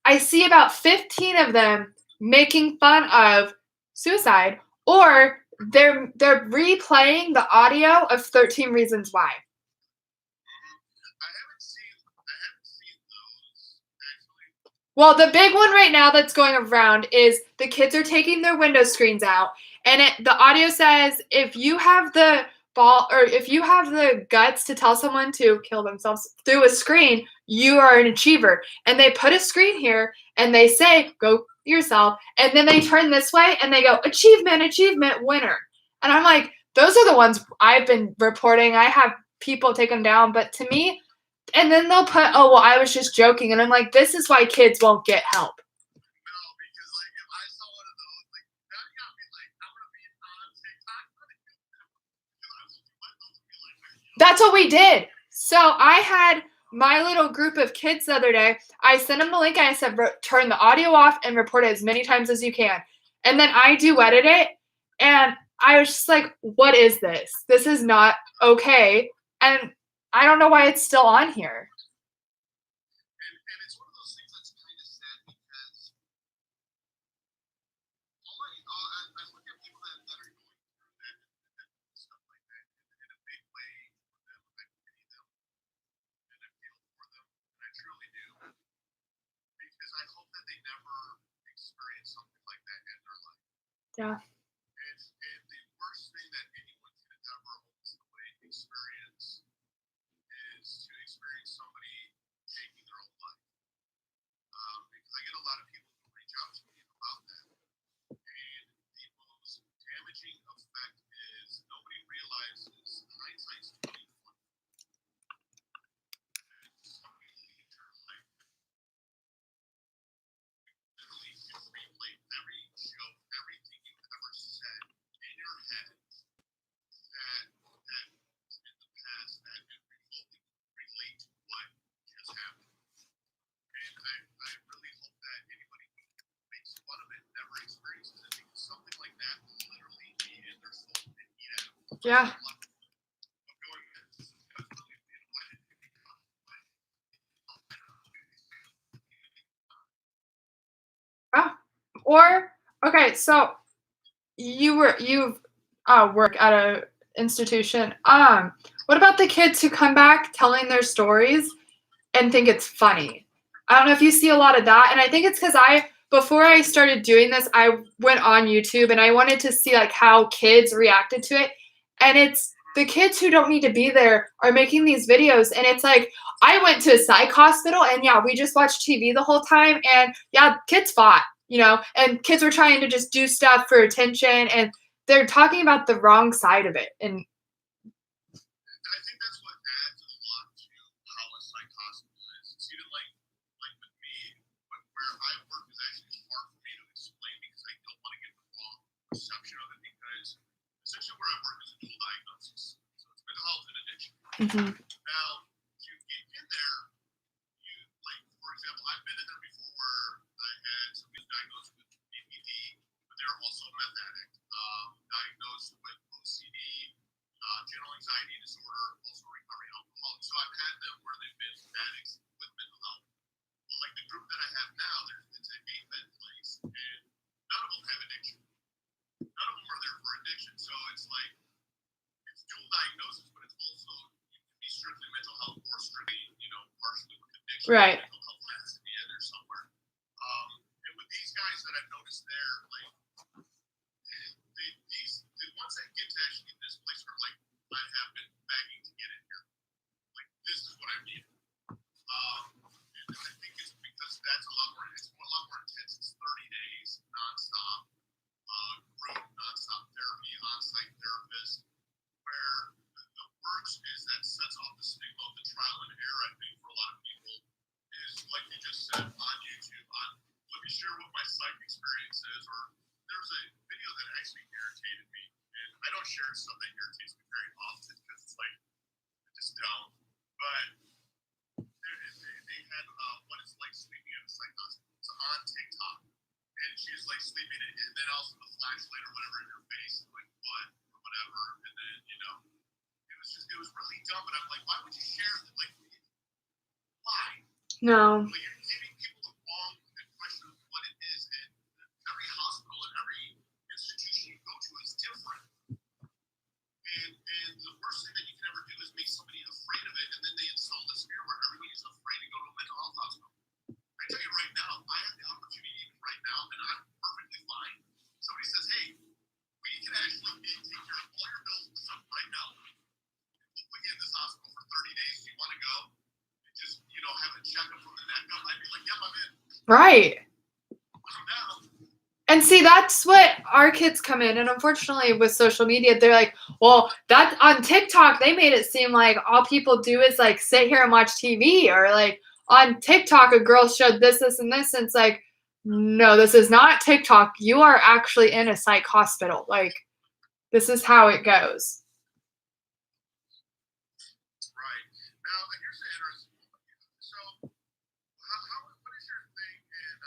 I see about 15 of them making fun of suicide, or they're replaying the audio of 13 Reasons Why. I haven't seen those actually. Well, the big one right now that's going around is the kids are taking their window screens out, and the audio says, if you have the if you have the guts to tell someone to kill themselves through a screen, you are an achiever. And they put a screen here and they say, go yourself. And then they turn this way and they go, achievement, achievement, winner. And I'm like, those are the ones I've been reporting. I have people take them down. But to me, and then they'll put, oh, well, I was just joking. And I'm like, this is why kids won't get help. No, because like if I saw one of those, like that got me like I'm gonna be on TikTok. That's what we did. So I had my little group of kids the other day. I sent them the link and I said, turn the audio off and report it as many times as you can. And then I do edit it. And I was just like, what is this? This is not okay. And I don't know why it's still on here. And it's one of those things that's kind of sad because I look at people that are going through that and stuff like that in a big way for them. I pity them and I feel for them, and I truly do, because I hope that they never experience something like that in their life. Yeah. And the worst thing that anyone can ever ultimately experience is to experience somebody taking their own life. Because I get a lot of people who reach out to me about that. And the most damaging effect is nobody realizes hindsight's 2020. Somebody leaves your life Yeah. Oh. Or okay, so you work at a institution. What about the kids who come back telling their stories and think it's funny? I don't know if you see a lot of that, and I think it's because I before I started doing this, I went on YouTube and I wanted to see like how kids reacted to it, and it's the kids who don't need to be there are making these videos, and it's like I went to a psych hospital, and yeah, we just watched TV the whole time, and yeah, kids fought, and kids were trying to just do stuff for attention, and they're talking about the wrong side of it, and I think that's what adds a lot to how a psych hospital is. It's even like with me, but where I work is actually hard for me to explain because I don't want to get the wrong perception of it because essentially where I work is a dual diagnosis. So it's mental health and addiction. Mhm. Now, to get in there, you like for example, I've been in there before where I had somebody diagnosed with BPD, but they were also a meth addict, diagnosed with OCD, general anxiety disorder, also recovering alcoholic. So I've had them where they've been addicts with mental health. But like the group that I have now, it's an 8-bed place, and none of them have addiction. None of them are there for addiction. So it's like it's dual diagnosis, but it's also you can be strictly mental health or strictly, partially with addiction. Right. Mental health has to be in there somewhere. And with these guys that I've noticed there, like the ones that get to actually get this place are like I have been begging to get in here. Like this is what I need. And I think it's because that's a lot more. It's a lot more intense. It's 30 days nonstop group, nonstop therapy, on-site therapist. Where the worst is that sets off the stigma of the trial and error. I think for a lot of people is like you just said on YouTube. Let me share what my psych experience is, or there's a video that actually irritated me, and I don't share stuff that irritates me very often because it's like I just don't. But they had what it's like sleeping at a psych hospital. It's on TikTok, and she's like sleeping, and then also the flashlight or whatever in her face, like what or whatever, and then it was really dumb. But I'm like, why would you share that? Like, why? No. Like, you're giving people the wrong impression of what it is, and every hospital and every institution you go to is different. And the worst thing that you can ever do is make somebody afraid of it, and then they install this fear where everybody's afraid to go to a mental health hospital. I tell you right now, I have the opportunity even right now, and I'm perfectly fine. Somebody says, hey, we can actually take care of all your bills and stuff right now. We'll put you in this hospital for 30 days. Do you want to go? And just, have a checkup from the neck up. I'd be like, yep, I'm in. Right. I'm down. And see, that's what our kids come in. And unfortunately, with social media, they're like, well, that on TikTok, they made it seem like all people do is like sit here and watch TV. Or like on TikTok, a girl showed this, this, and this. And it's like, no, this is not TikTok. You are actually in a psych hospital. Like, this is how it goes. Right. Now, here's the interesting one. So, what is your thing in,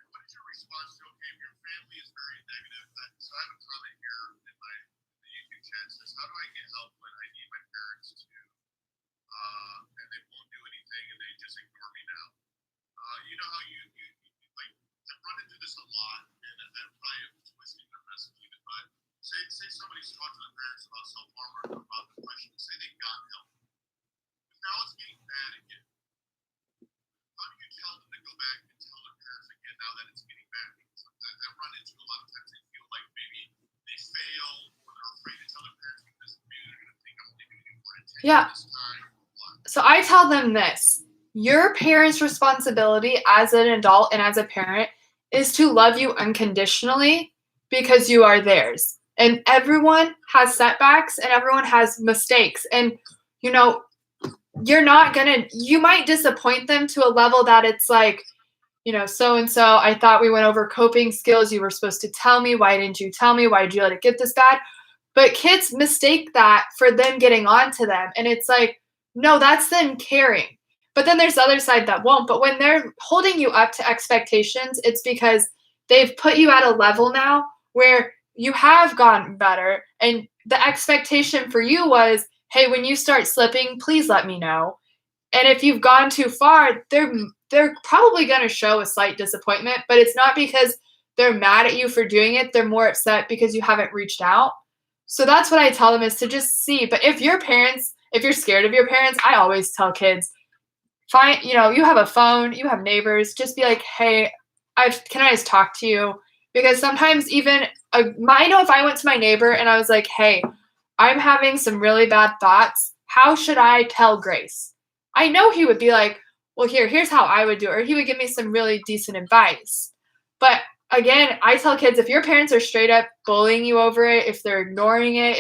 what is your response to, okay, if your family is very negative? So I have a comment here in the YouTube chat says, how do I get help when I need my parents to, and they won't do anything and they just ignore me now? You know how you like, I've run into this a lot, and I'm probably twisting their messaging, but say somebody's talking to their parents about self-harm or about depression, say they got help. But now it's getting bad again. How do you tell them to go back and tell their parents again now that it's getting bad? Because I run into a lot of times they feel like maybe they fail or they're afraid to tell their parents because maybe they're going to think I'm only doing it for attention this time. So I tell them this. Your parents' responsibility as an adult and as a parent is to love you unconditionally because you are theirs. And everyone has setbacks and everyone has mistakes. And, you're not you might disappoint them to a level that it's like, so and so, I thought we went over coping skills. You were supposed to tell me. Why didn't you tell me? Why did you let it get this bad? But kids mistake that for them getting on to them. And it's like, no, that's them caring. But then there's the other side that won't. But when they're holding you up to expectations, it's because they've put you at a level now where you have gotten better, and the expectation for you was, hey, when you start slipping, please let me know. And if you've gone too far, they're probably going to show a slight disappointment, but it's not because they're mad at you for doing it. They're more upset because you haven't reached out. So that's what I tell them, is to just see. But if you're scared of your parents, I always tell kids, find, you have a phone, you have neighbors, just be like, hey, can I just talk to you? Because sometimes even I know if I went to my neighbor and I was like, hey, I'm having some really bad thoughts, how should I tell Grace? I know he would be like, well, here's how I would do it, or he would give me some really decent advice. But again, I tell kids, if your parents are straight up bullying you over it, if they're ignoring it,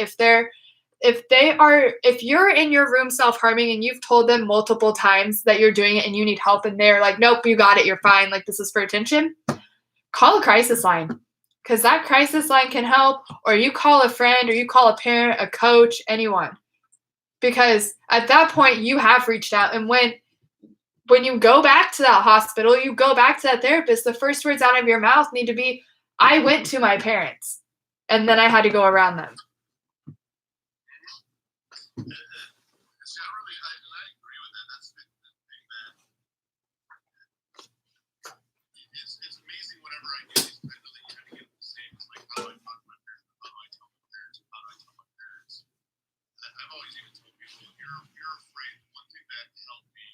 if you're in your room self-harming and you've told them multiple times that you're doing it and you need help, and they're like, nope, you got it, you're fine, like this is for attention, call a crisis line, because that crisis line can help. Or you call a friend, or you call a parent, a coach, anyone, because at that point you have reached out. And when you go back to that hospital, you go back to that therapist, the first words out of your mouth need to be, I went to my parents and then I had to go around them. See, I agree with that. That's the thing that it's amazing whenever I get these, I know that you kind of get the same. It's like, how do I talk to my parents? How do I tell my parents? How do I tell my parents? I've always even told people, you're afraid. One thing that helped me,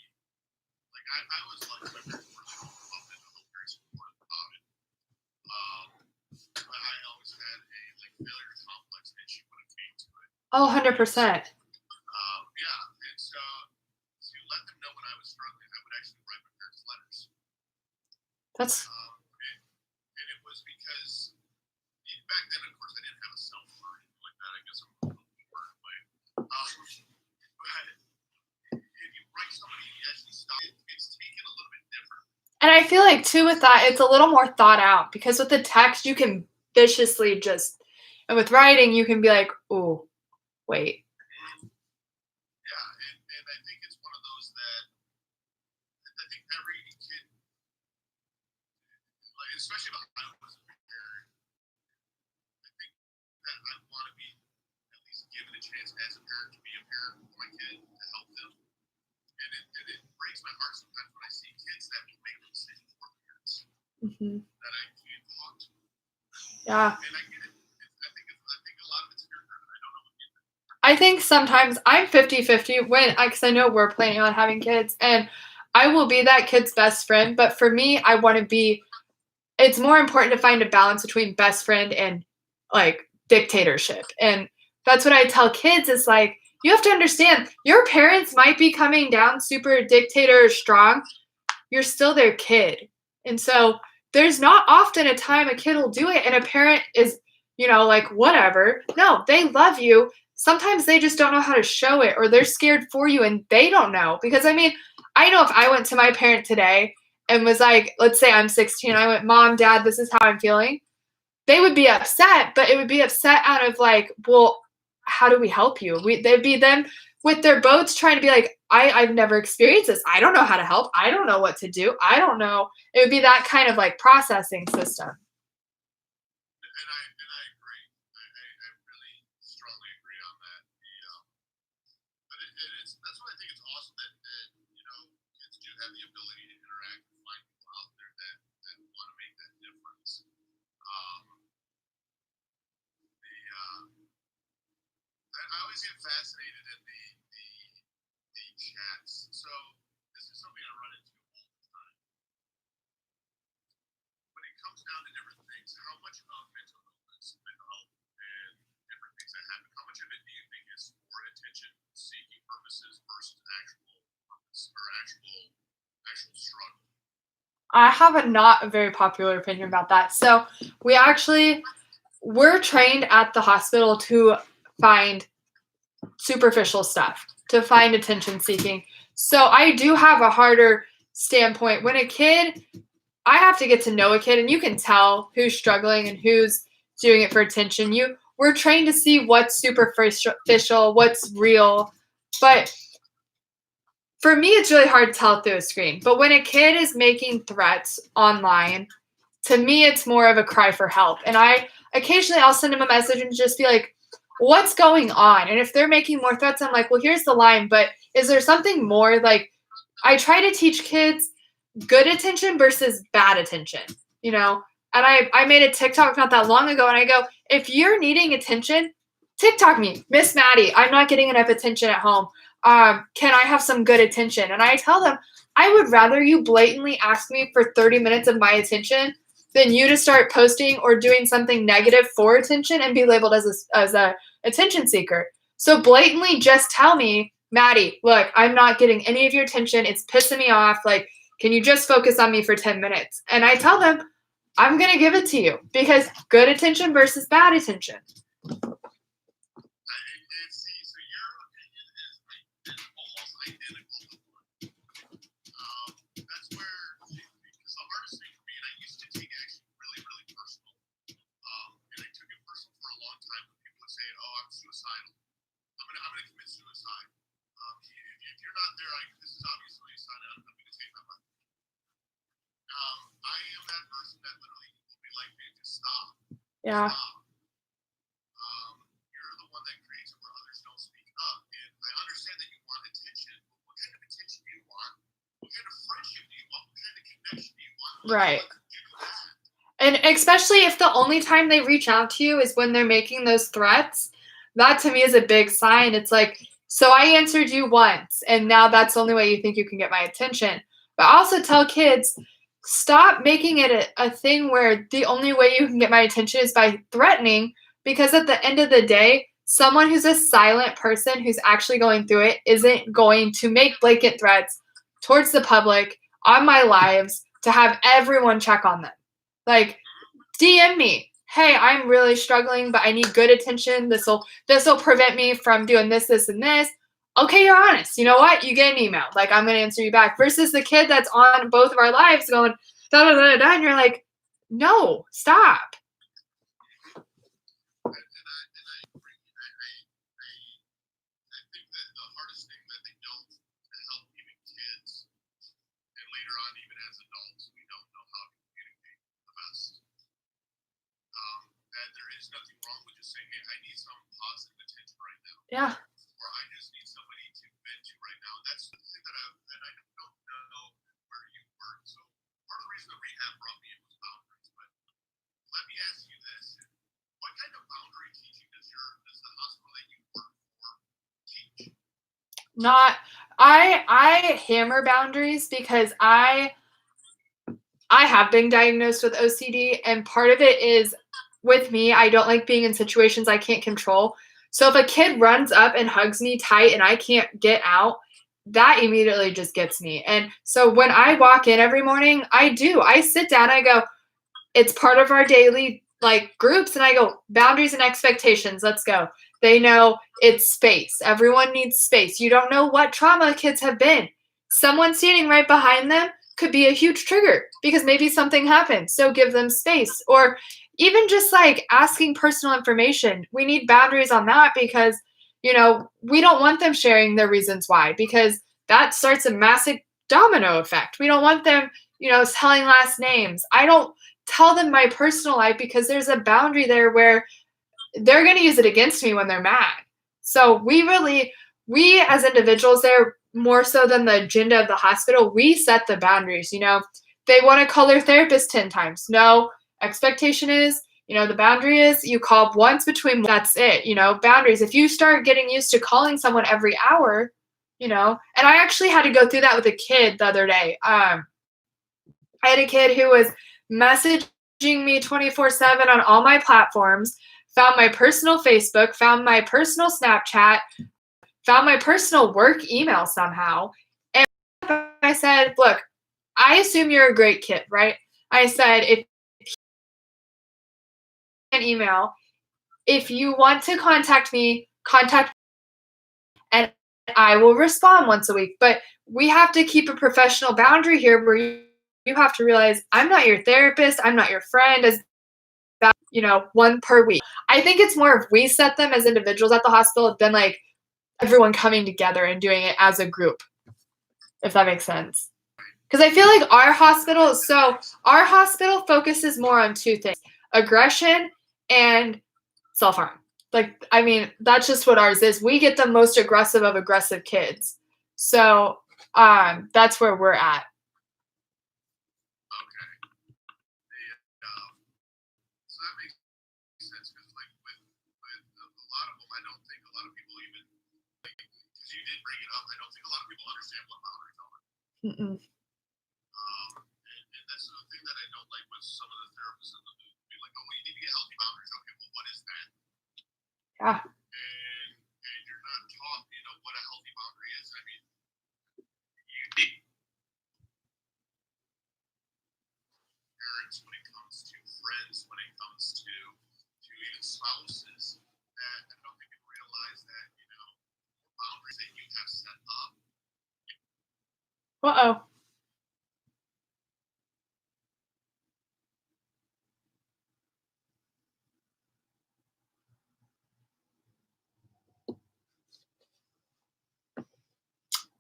like I was lucky, my parents were really involved and very supportive about it. But I always had a failure complex issue when it came to it. Oh, 100%. Yeah, and so to let them know when I was struggling, I would actually write my parents letters. That's And it was because back then, of course, I didn't have a cell phone or anything like that. I guess I'm a little far away. But if you write somebody, you actually stop. It's taken a little bit different. And I feel like too with that, it's a little more thought out, because with the text you can viciously and with writing you can be like, oh, wait. Yeah, and I think it's one of those that I think every kid, like, especially if I was a parent, I think that I want to be at least given a chance as a parent to be a parent for my kid, to help them. And it breaks my heart sometimes when I see kids that will make decisions for parents that I can't talk to. Yeah. And I get it. I think a lot of it's fear driven. I don't know what you think. I think sometimes I'm 50-50 because I know we're planning on having kids, and I will be that kid's best friend. But for me, it's more important to find a balance between best friend and like dictatorship. And that's what I tell kids, is like, you have to understand, your parents might be coming down super dictator strong. You're still their kid. And so there's not often a time a kid will do it and a parent is, like, whatever. No, they love you. Sometimes they just don't know how to show it, or they're scared for you and they don't know. Because I know if I went to my parent today and was like, let's say I'm 16, I went, Mom, Dad, this is how I'm feeling, they would be upset, but it would be upset out of like, well, how do we help you? They'd be them with their boats trying to be like, I've never experienced this. I don't know how to help. I don't know what to do. I don't know. It would be that kind of like processing system. And I agree. I really strongly agree on that. But that's why I think it's awesome that kids do have the ability to interact and find people out there that want to make that difference. I always get fascinated in the chats. So this is something I run into all the time. When it comes down to different things, how much of mental illness, mental health, and different things that happen, how much of it do you think is for attention-seeking purposes versus actual purpose or actual struggle? I have not a very popular opinion about that. So we're trained at the hospital to find superficial stuff, to find attention seeking. So I do have a harder standpoint. When I have to get to know a kid, and you can tell who's struggling and who's doing it for attention. We're trained to see what's superficial, what's real. But for me, it's really hard to tell through a screen. But when a kid is making threats online, to me, it's more of a cry for help. And occasionally I'll send them a message and just be like, what's going on? And if they're making more threats, I'm like, well, here's the line, but is there something more? Like, I try to teach kids good attention versus bad attention, you know? And I made a TikTok not that long ago, and I go, if you're needing attention, TikTok me, Miss Maddie, I'm not getting enough attention at home. Can I have some good attention? And I tell them, I would rather you blatantly ask me for 30 minutes of my attention than you to start posting or doing something negative for attention and be labeled as a attention seeker. So blatantly just tell me, Maddie, look, I'm not getting any of your attention. It's pissing me off. Like, can you just focus on me for 10 minutes? And I tell them, I'm going to give it to you because good attention versus bad attention. So your opinion is almost identical to mine. That's where, because the hardest thing for me, and I used to take action really, really personal, and I took it personal for a long time when people would say, "Oh, I'm suicidal. I'm gonna commit suicide." If you're not there, this is obviously a sign I'm going to take my life. I am that person that literally will be like, "Man, just stop." Yeah. Stop. You're the one that creates it where others don't speak up. And I understand that you want attention, but what kind of attention do you want? What kind of friendship do you want? What kind of connection do you want? Right. And especially if the only time they reach out to you is when they're making those threats, that to me is a big sign. It's like, so I answered you once, and now that's the only way you think you can get my attention. But I also tell kids, stop making it a thing where the only way you can get my attention is by threatening, because at the end of the day, someone who's a silent person who's actually going through it isn't going to make blanket threats towards the public on my lives to have everyone check on them. Like, DM me. Hey, I'm really struggling, but I need good attention. This'll prevent me from doing this, this, and this. Okay, you're honest. You know what? You get an email. Like, I'm gonna answer you back. Versus the kid that's on both of our lives going da da da da, and you're like, no, stop. Yeah. Or I just need somebody to vent to right now. That's the thing that I don't know where you work. So part of the reason that rehab brought me in was boundaries. But let me ask you this: what kind of boundary teaching does the hospital that you work for teach? Not. I hammer boundaries because I have been diagnosed with OCD, and part of it is with me. I don't like being in situations I can't control. So if a kid runs up and hugs me tight and I can't get out, that immediately just gets me. And so when I walk in every morning, I sit down, I go, it's part of our daily like groups, and I go, boundaries and expectations, let's go. They know it's space. Everyone needs space. You don't know what trauma kids have been. Someone standing right behind them could be a huge trigger because maybe something happened. So give them space. Or even just like asking personal information. We need boundaries on that because, we don't want them sharing their reasons why, because that starts a massive domino effect. We don't want them, telling last names. I don't tell them my personal life because there's a boundary there where they're going to use it against me when they're mad. So we as individuals there, more so than the agenda of the hospital, we set the boundaries. They want to call their therapist 10 times. No, expectation is, the boundary is you call once between, that's it, boundaries. If you start getting used to calling someone every hour, and I actually had to go through that with a kid the other day. I had a kid who was messaging me 24/7 on all my platforms, found my personal Facebook, found my personal Snapchat, found my personal work email somehow. And I said, look, I assume you're a great kid, right? I said, if an email, if you want to contact me, and I will respond once a week. But we have to keep a professional boundary here where you have to realize I'm not your therapist. I'm not your friend. As that, one per week. I think it's more if we set them as individuals at the hospital than like everyone coming together and doing it as a group, if that makes sense. Because I feel like our hospital focuses more on two things: aggression and self-harm. Like, I mean, that's just what ours is. We get the most aggressive of aggressive kids. So, that's where we're at. Okay. So that makes sense because like with a lot of them, I don't think a lot of people even like because you did bring it up. I don't think a lot of people understand what boundaries are. Mm-mm. And that's the thing that I don't like with some of the therapists in the movie. Be like, oh, well, you need to get healthy boundaries. Okay, well, what is that? Yeah. And you're not taught, what a healthy boundary is. I mean, you need parents when it comes to friends, when it comes to even spouses, that I don't think you realize that boundaries that you have set up. Uh-oh.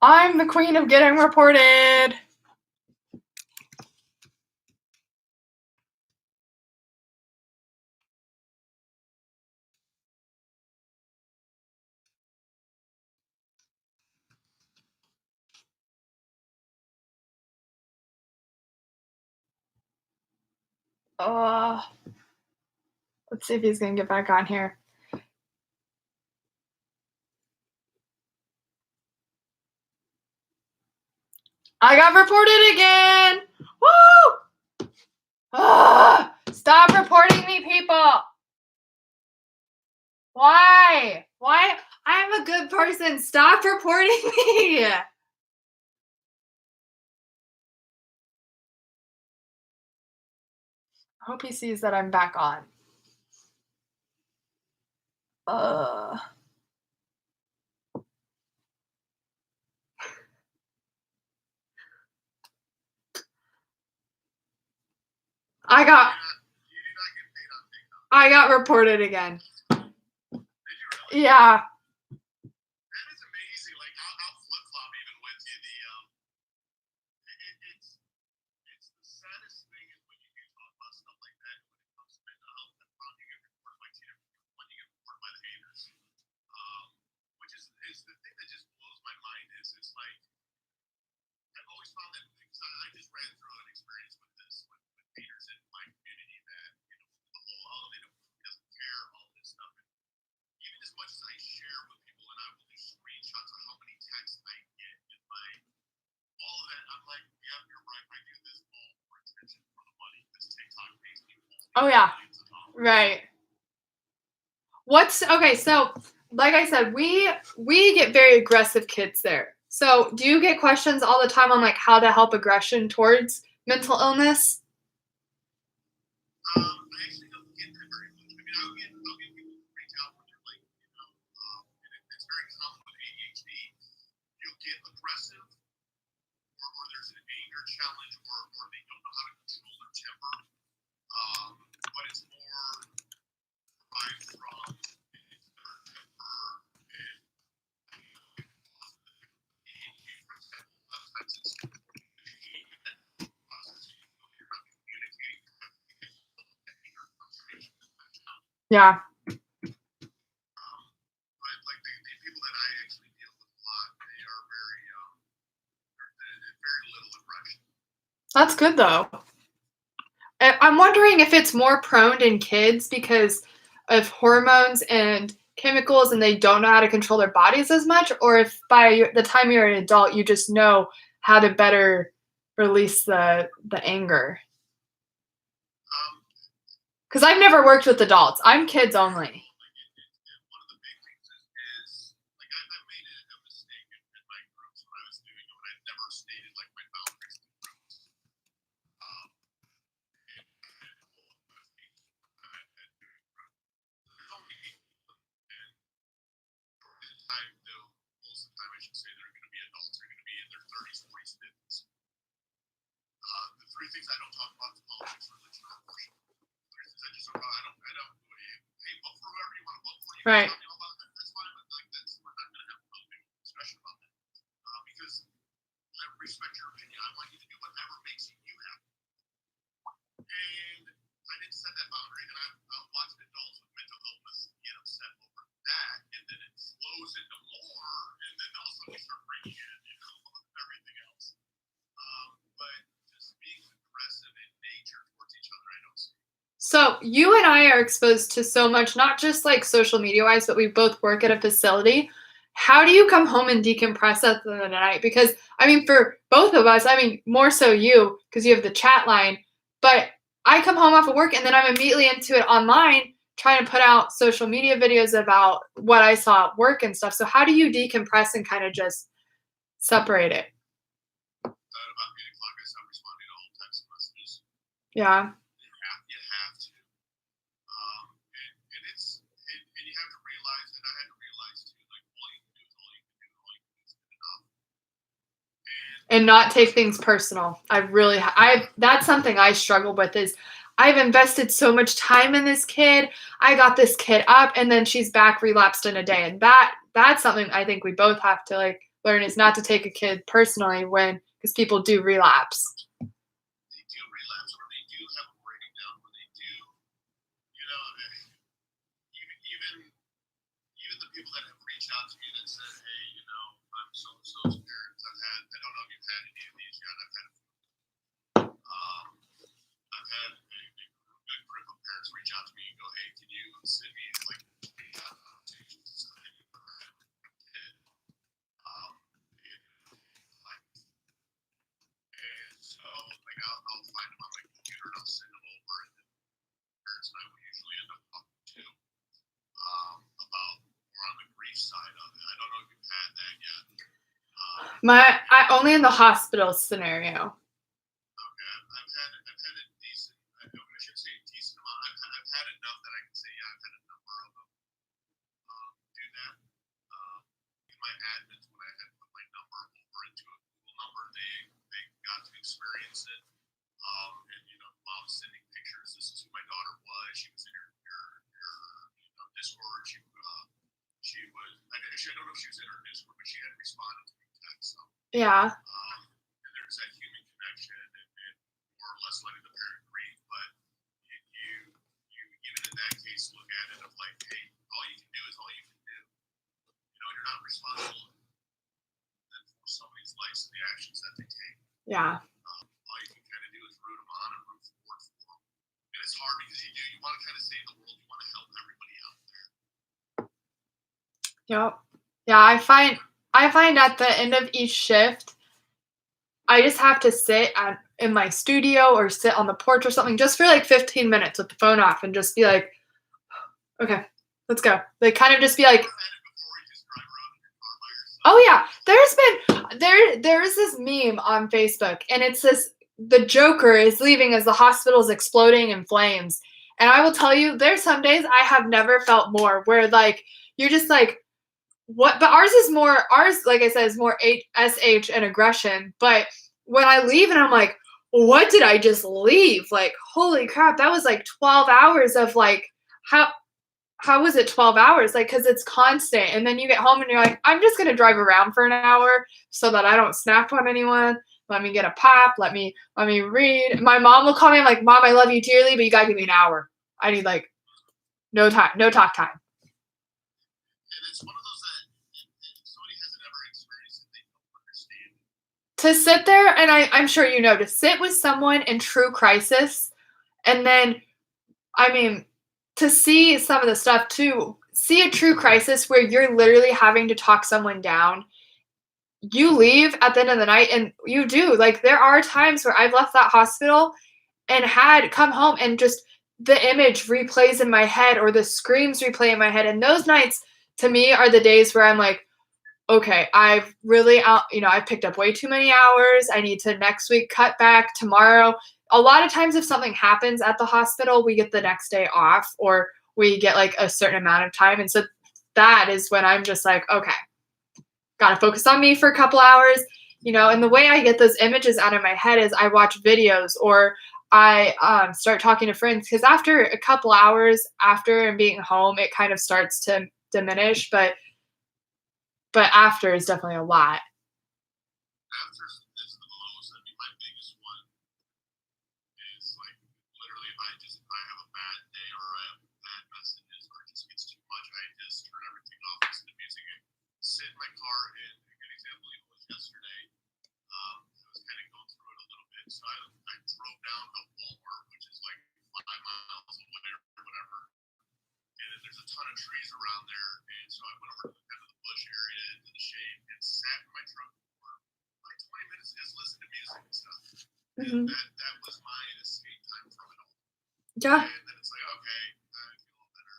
I'm the queen of getting reported. Uh, let's see if he's gonna get back on here. I got reported again. Woo! Stop reporting me, people. Why? Why? I'm a good person. Stop reporting me. I hope he sees that I'm back on. Uh, I got You do not get paid on TikTok. I got reported again. Did you really? Yeah. That is amazing. Like I'll flip flop even with you. It's the saddest thing is when you do talk about stuff like that when it comes to mental health and how you get reported by two different people, when you get reported by the haters. Um, which is the thing that just blows my mind is it's like I've always found that because I just ran through an experience with this with haters in my community that the whole he doesn't care all this stuff. And even as much as I share with people and I will do screenshots of how many texts I get and like all of that, I'm like, yeah, you're right. I do this all for attention for the money. This TikTok pays people. Oh yeah. Right. What's okay, so like I said, we get very aggressive kids there. So do you get questions all the time on like how to help aggression towards mental illness? I actually don't get that very much. I mean, I'll get people who reach out when they're like, and it's very common with ADHD. You'll get aggressive, or there's an anger challenge, or they don't know how to control their temper. But it's more derived from it's their temper and for example, a lot of times it's you're not communicating anger frustration is much out. Yeah. But like the people that I actually deal with a lot, they are very little aggression. That's good though. I'm wondering if it's more prone in kids because of hormones and chemicals and they don't know how to control their bodies as much, or if by the time you're an adult you just know how to better release the anger. Because I've never worked with adults. I'm kids only. One of the big things is like I made a mistake in my groups when I was doing it, but I never stated like my boundaries in groups. There's only 8 and most of the time I should say they're going to be adults. They're going to be in their 30s, 40s, 50s. The three things I don't talk about is politics, religion, or abortion. The three things I just don't. I don't. Hey, vote for whoever you want to vote for. You Right. can tell me all about that. That's fine, but like we're not going to have a real big discussion about that because I respect your opinion. I want you to do whatever makes you happy. And I didn't set that boundary, and I've watched adults you and I are exposed to so much, not just like social media wise, but we both work at a facility. How do you come home and decompress at the end of the night? Because I mean, for both of us, I mean, more so you, because you have the chat line, but I come home off of work and then I'm immediately into it online, trying to put out social media videos about what I saw at work and stuff. So how do you decompress and kind of just separate it? About 8 o'clock, I stop responding to all types of messages. Yeah. You have to. And you have to realize, and I had to realize too, like all you can do is all you can do, all you can do is good enough. And not take things personal. That's something I struggle with is I've invested so much time in this kid. I got this kid up and then she's back relapsed in a day. And that's something I think we both have to like learn is not to take a kid personally because people do relapse. They do relapse, or they do have a breakdown, or they do, you know, even the people that have reached out to me that said, hey, you know, I'm so and so's parents. I don't know if you've had any of these yet. I've had a good group of parents reach out to me and go, hey, can you send me like annotations and stuff that you put around with my kid? And so like I'll find them on my computer and I'll send them over, and then parents and I will usually end up talking too about more on the grief side of it. I don't know if you've had that yet. I only in the hospital scenario. Okay, I've had a decent. I should say a decent amount. I've had enough that I can say yeah, I've had a number of them do that. In my admins, when I had put my number over into a Google number, they got to experience it. And you know, mom sending pictures. This is who my daughter was. She was in your Discord. She was. I don't know if she was in her Discord, but she had responded to me text. So. Yeah. And there's that human connection and more or less letting the parent grieve. But you even in that case look at it of like, hey, all you can do is all you can do. You know, you're not responsible for somebody's lives and the actions that they take. Yeah. All you can kind of do is root them on and root forward for them. And it's hard because you want to kind of save the world. You want to help everybody out there. Yep. Yeah, I find at the end of each shift, I just have to sit in my studio or sit on the porch or something just for like 15 minutes with the phone off and just be like, okay, let's go. Like kind of just be like, oh yeah, there is this meme on Facebook and it's the Joker is leaving as the hospital is exploding in flames. And I will tell you, there's some days I have never felt more where like you're just like, what? But ours, like I said, is more SH and aggression. But when I leave and I'm like, what did I just leave? Like, holy crap, that was like 12 hours of like, how was it 12 hours? Like, cause it's constant. And then you get home and you're like, I'm just going to drive around for an hour so that I don't snap on anyone. Let me get a pop. Let me read. My mom will call me. I'm like, Mom, I love you dearly, but you got to give me an hour. I need like no talk time. And it's one of those that if somebody hasn't ever experienced it, they don't understand. To sit there, and I'm sure you know, to sit with someone in true crisis, and then, I mean, to see some of the stuff too, see a true crisis where you're literally having to talk someone down. You leave at the end of the night, and you do. Like, there are times where I've left that hospital and had come home, and just the image replays in my head, or the screams replay in my head. And those nights, to me, are the days where I'm like, okay, I've really I've picked up way too many hours. I need to next week cut back tomorrow. A lot of times if something happens at the hospital, we get the next day off or we get like a certain amount of time. And so that is when I'm just like, okay, got to focus on me for a couple hours, and the way I get those images out of my head is I watch videos or I start talking to friends because after a couple hours after and being home, it kind of starts to diminish, but after is definitely a lot. After is the lowest. I mean, my biggest one is like literally if I have a bad day or I have bad messages or it just gets too much, I just turn everything off, listen to music, and sit in my car. And a good example even was yesterday. I was kind of going through it a little bit, so I drove down to Walmart, which is like 5 miles away or ton of trees around there, and so I went over to kind of the bush area into the shade and sat in my truck for like 20 minutes and just listened to music and stuff. And Hmm. that was my escape time from it all. Yeah. And then it's like, okay, I feel a little better.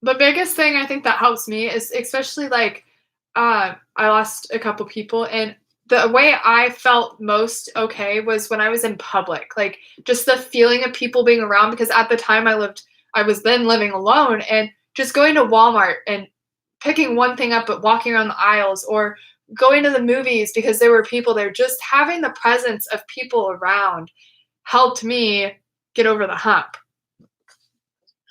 The biggest thing I think that helps me is especially like I lost a couple people and the way I felt most okay was when I was in public. Like just the feeling of people being around because at the time I was then living alone and just going to Walmart and picking one thing up but walking around the aisles or going to the movies because there were people there just having the presence of people around helped me get over the hump. And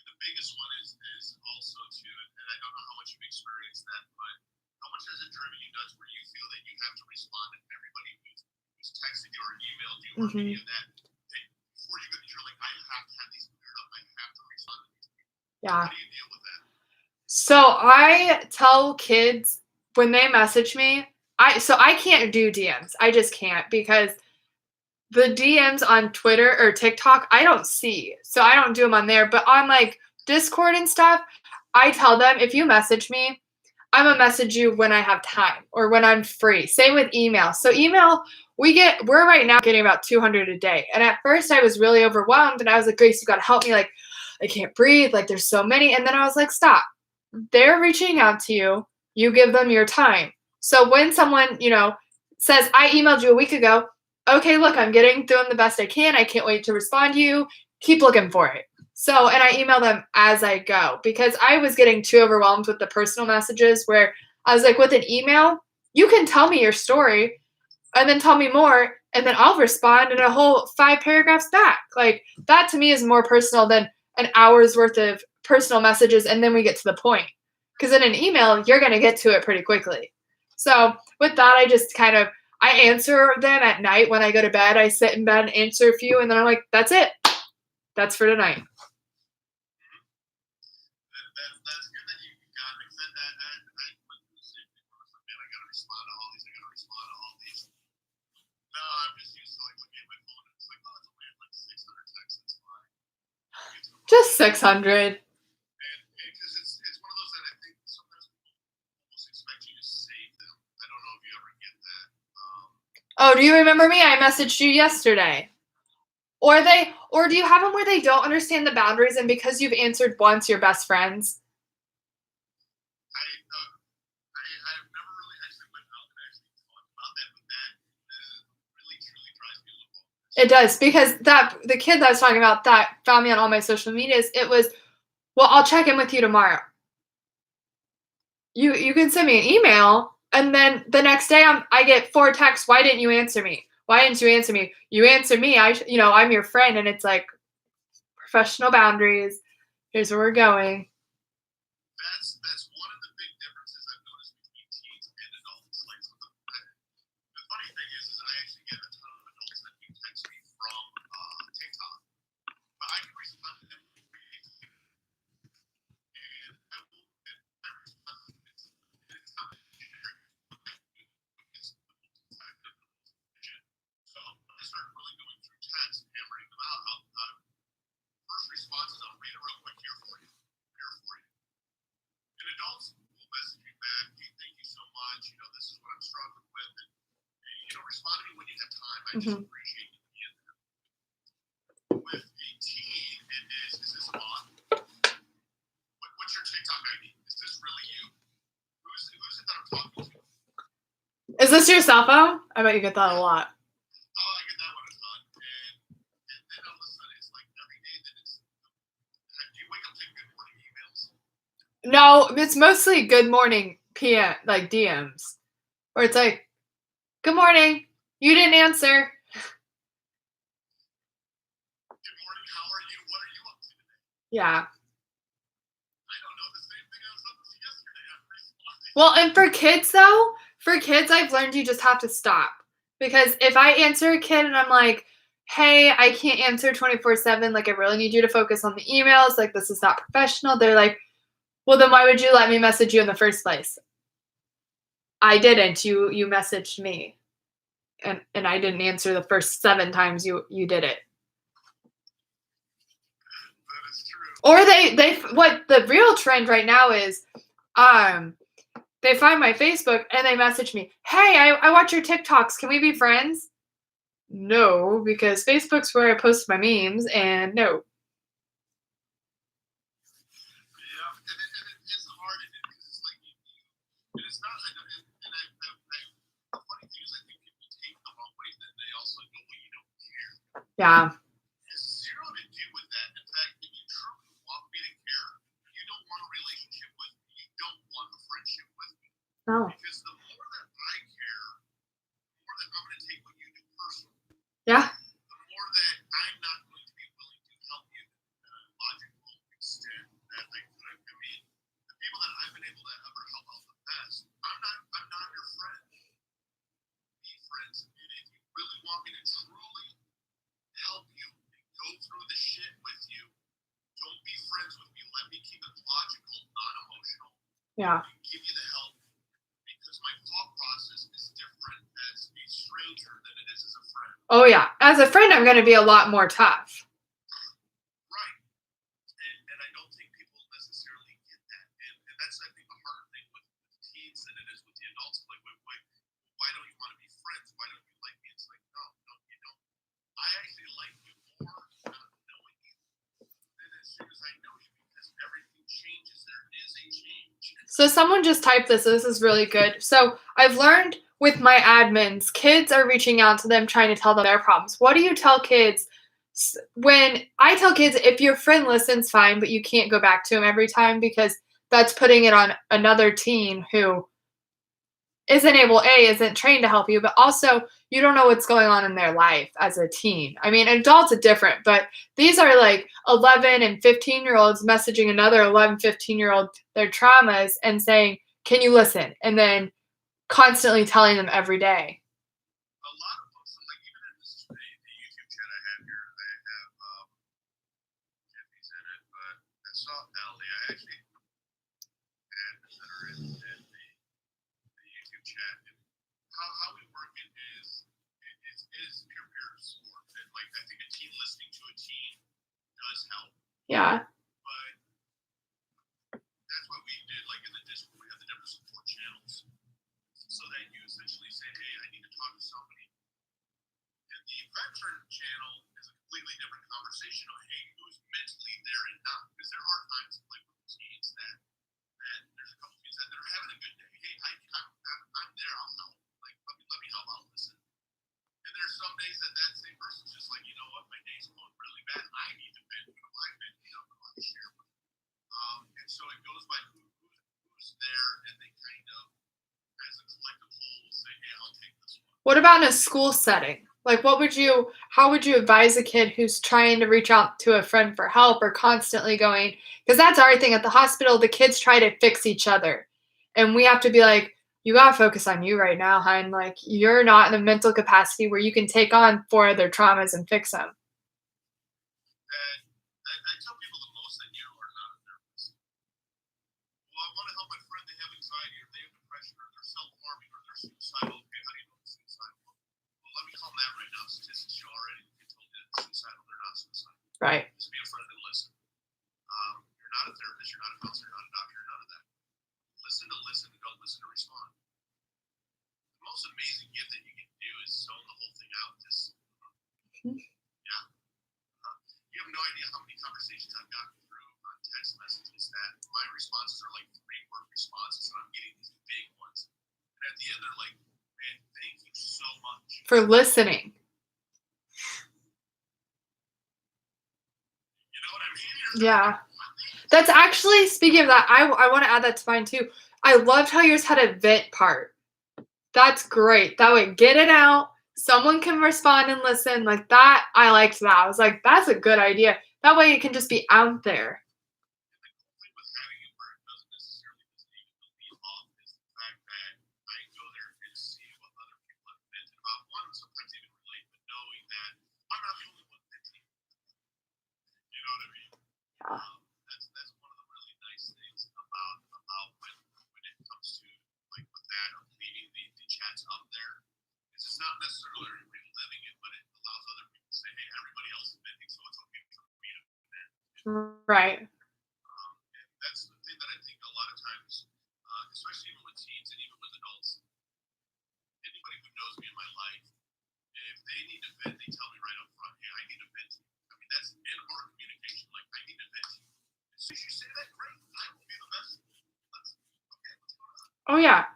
the biggest one is also too, and I don't know how much you've experienced that, but how much has it driven you nuts where you feel that you have to respond to everybody who's texted you or emailed you or any Hmm. of that, that before you go, you're like, I have to have these cleared up. I have to respond to these people. Yeah. How do you deal with that? So I tell kids when they message me, I can't do DMs. I just can't because the DMs on Twitter or TikTok, I don't see. So I don't do them on there, but on like Discord and stuff, I tell them if you message me, I'm gonna message you when I have time or when I'm free. Same with email. So email, we're right now getting about 200 a day. And at first I was really overwhelmed and I was like, Grace, you gotta help me. Like, I can't breathe. Like there's so many. And then I was like, stop. They're reaching out to you. You give them your time. So when someone, says, I emailed you a week ago, okay, look, I'm doing the best I can. I can't wait to respond to you. Keep looking for it. So, and I email them as I go because I was getting too overwhelmed with the personal messages where I was like, with an email, you can tell me your story and then tell me more, and then I'll respond in a whole 5 paragraphs back. Like, that to me is more personal than an hour's worth of personal messages, and then we get to the point. Because in an email, you're going to get to it pretty quickly. So, with that, I just kind of I answer them at night when I go to bed. I sit in bed and answer a few, and then I'm like, that's it. That's for tonight. That's good that you got because I went through the same thing where I was like, man, I gotta respond to all these. I gotta respond to all these. No, I'm just used to like looking at my phone and it's like, oh, it's only like 600 texts. It's fine. Just 600. And because it's one of those that I think sometimes people almost expect you to save them. I don't know if you ever get that. Oh, do you remember me? I messaged you yesterday. Or do you have them where they don't understand the boundaries and because you've answered once, you're best friends? I've never really actually went out and actually talked about that, but that really truly drives me a little bonkers. It does because that the kid that I was talking about that found me on all my social medias. It was, well, I'll check in with you tomorrow. You can send me an email, and then the next day I get 4 texts. Why didn't you answer me? Why didn't you answer me? You answer me. I'm your friend, and it's like professional boundaries. Here's where we're going. That's one of the big differences I've noticed between teens and adults. Like the funny thing is I actually get a ton of adults that do text me from TikTok, but I can respond to them and I will and I respond to them. It's not generic. So when I start really going through text, hammering them out, first responses I'll read it real quick here for you. Here for you. And adults will message me back, hey, thank you so much. This is what I'm struggling with. And respond to me when you have time. I just appreciate you being there. With a teen, it is this on? What's your TikTok ID? Is this really you? Who's it that I'm talking to? Is this your cell phone? I bet you get that a lot. Oh, I get that one a ton. And then all of a sudden, it's like every day that do you wake up to good morning emails? No, it's mostly good morning PM, like DMs, where it's like, good morning. You didn't answer. Good morning. How are you? What are you up to today? Yeah. I don't know. The same thing I was up to yesterday. I'm responding. Well, and for kids, I've learned you just have to stop. Because if I answer a kid and I'm like, hey, I can't answer 24/7, like I really need you to focus on the emails, like this is not professional, they're like, well, then why would you let me message you in the first place? I didn't. You messaged me. And I didn't answer the first 7 times you did it. That is true. Or they what the real trend right now is, um, they find my Facebook and they message me, "Hey, I watch your TikToks. Can we be friends?" No, because Facebook's where I post my memes, and no. Yeah, and it is hard, because it's like and it's not. The funny thing is, I think people take the wrong way. That they also know when you don't care. Yeah. It has zero to do with that. In fact, if you truly want me to care, you don't want a relationship with me. You don't want a friendship with me. No. Because the more that I care, the more that I'm going to take what you do personally. Yeah. The more that I'm not going to be willing to help you in a logical extent that I could. I mean, the people that I've been able to ever help out the best, I'm not your friend. Be friends. And if you really want me to truly help you and go through the shit with you, don't be friends with me. Let me keep it logical, not emotional. Yeah. And give you the help, because my thought process is different as a stranger than it is as a friend. Oh yeah. As a friend, I'm going to be a lot more tough. Right. And I don't think people necessarily get that. And that's, I think, a harder thing with teens than it is with the adults. Like, why don't you want to be friends? Why don't you like me? It's like, no, you don't. I actually like you more not knowing you than as soon as I know you, because everything changes. There is a change. So someone just typed this. So this is really good. So I've learned with my admins, kids are reaching out to them trying to tell them their problems. What do you tell kids? When I tell kids, if your friend listens, fine, but you can't go back to him every time because that's putting it on another teen who isn't trained to help you, but also you don't know what's going on in their life as a teen. I mean, adults are different, but these are like 11 and 15-year-olds messaging another 11, 15-year-old their traumas and saying, "Can you listen?" And then constantly telling them every day. A lot of folks, like even in the YouTube chat I have here, I have Jiffy's in it, but I saw Ellie. I actually admins that are in the YouTube chat. And how we work it is peer support. And like, I think a teen listening to a teen does help. Yeah. But that's what we did. Like in the Discord, we have the different support channels, so that you essentially say, "Hey, I need to talk to somebody." And the veteran channel is a completely different conversation on, hey, who's mentally there and not. Because there are times, like with teens, that there's a couple teens that they're having a good day. Hey, I'm there. I'll help. Like, let me help out. Listen. And there's some days that same person's just like, you know what, my day's going really bad. I need to vent. What have I been? I share with them. And so it goes by who's there, and they kind of, as a collective whole, will say, hey, I'll take this one. What about in a school setting? Like, how would you advise a kid who's trying to reach out to a friend for help or constantly going, because that's our thing at the hospital, the kids try to fix each other. And we have to be like, you gotta focus on you right now, hon. Like, you're not in a mental capacity where you can take on 4 other traumas and fix them. And I tell people the most that you are not a therapist. Well, I want to help my friend. They have anxiety, or they have depression, or they're self-harming, or they're suicidal. Okay, how do you know they're suicidal? Well, let me calm that right now. Statistics show already that they told you that they're suicidal. They're not suicidal. Right. Just be a friend and listen. You're not a therapist. You're not a counselor. You're not a doctor. You're none of that. Listen to listen, and don't listen to respond. The most amazing gift that you can do is zone the whole thing out. Just, yeah. You have no idea how many conversations I've gotten through on text messages that my responses are like 3-word responses, and I'm getting these big ones. And at the end, they're like, man, thank you so much For listening. You know what I mean? Yeah. That's actually, speaking of that, I want to add that to mine too. I loved how yours had a vent part. That's great. That way, get it out. Someone can respond and listen. Like that, I liked that. I was like, that's a good idea. That way, it can just be out there. And the cool thing with having it where it doesn't necessarily just need to be off is the fact that I go there and see what other people have vented about. One, sometimes even relate, but knowing that I'm not the only one venting. You know what I mean? Yeah. That's one of the really nice things about when it comes to like with that of leaving the chats up there. It's not necessarily reliving it, but it allows other people to say, hey, everybody else is venting, so it's okay for me to vent. Right. And that's the thing that I think a lot of times, especially even with teens and even with adults, anybody who knows me in my life, if they need to vent, they tell me right up front, hey, I need to vent. I mean, that's in our communication. Like, I need to vent. As soon as you say that, great, I will be the best. Okay, what's going on? Oh yeah.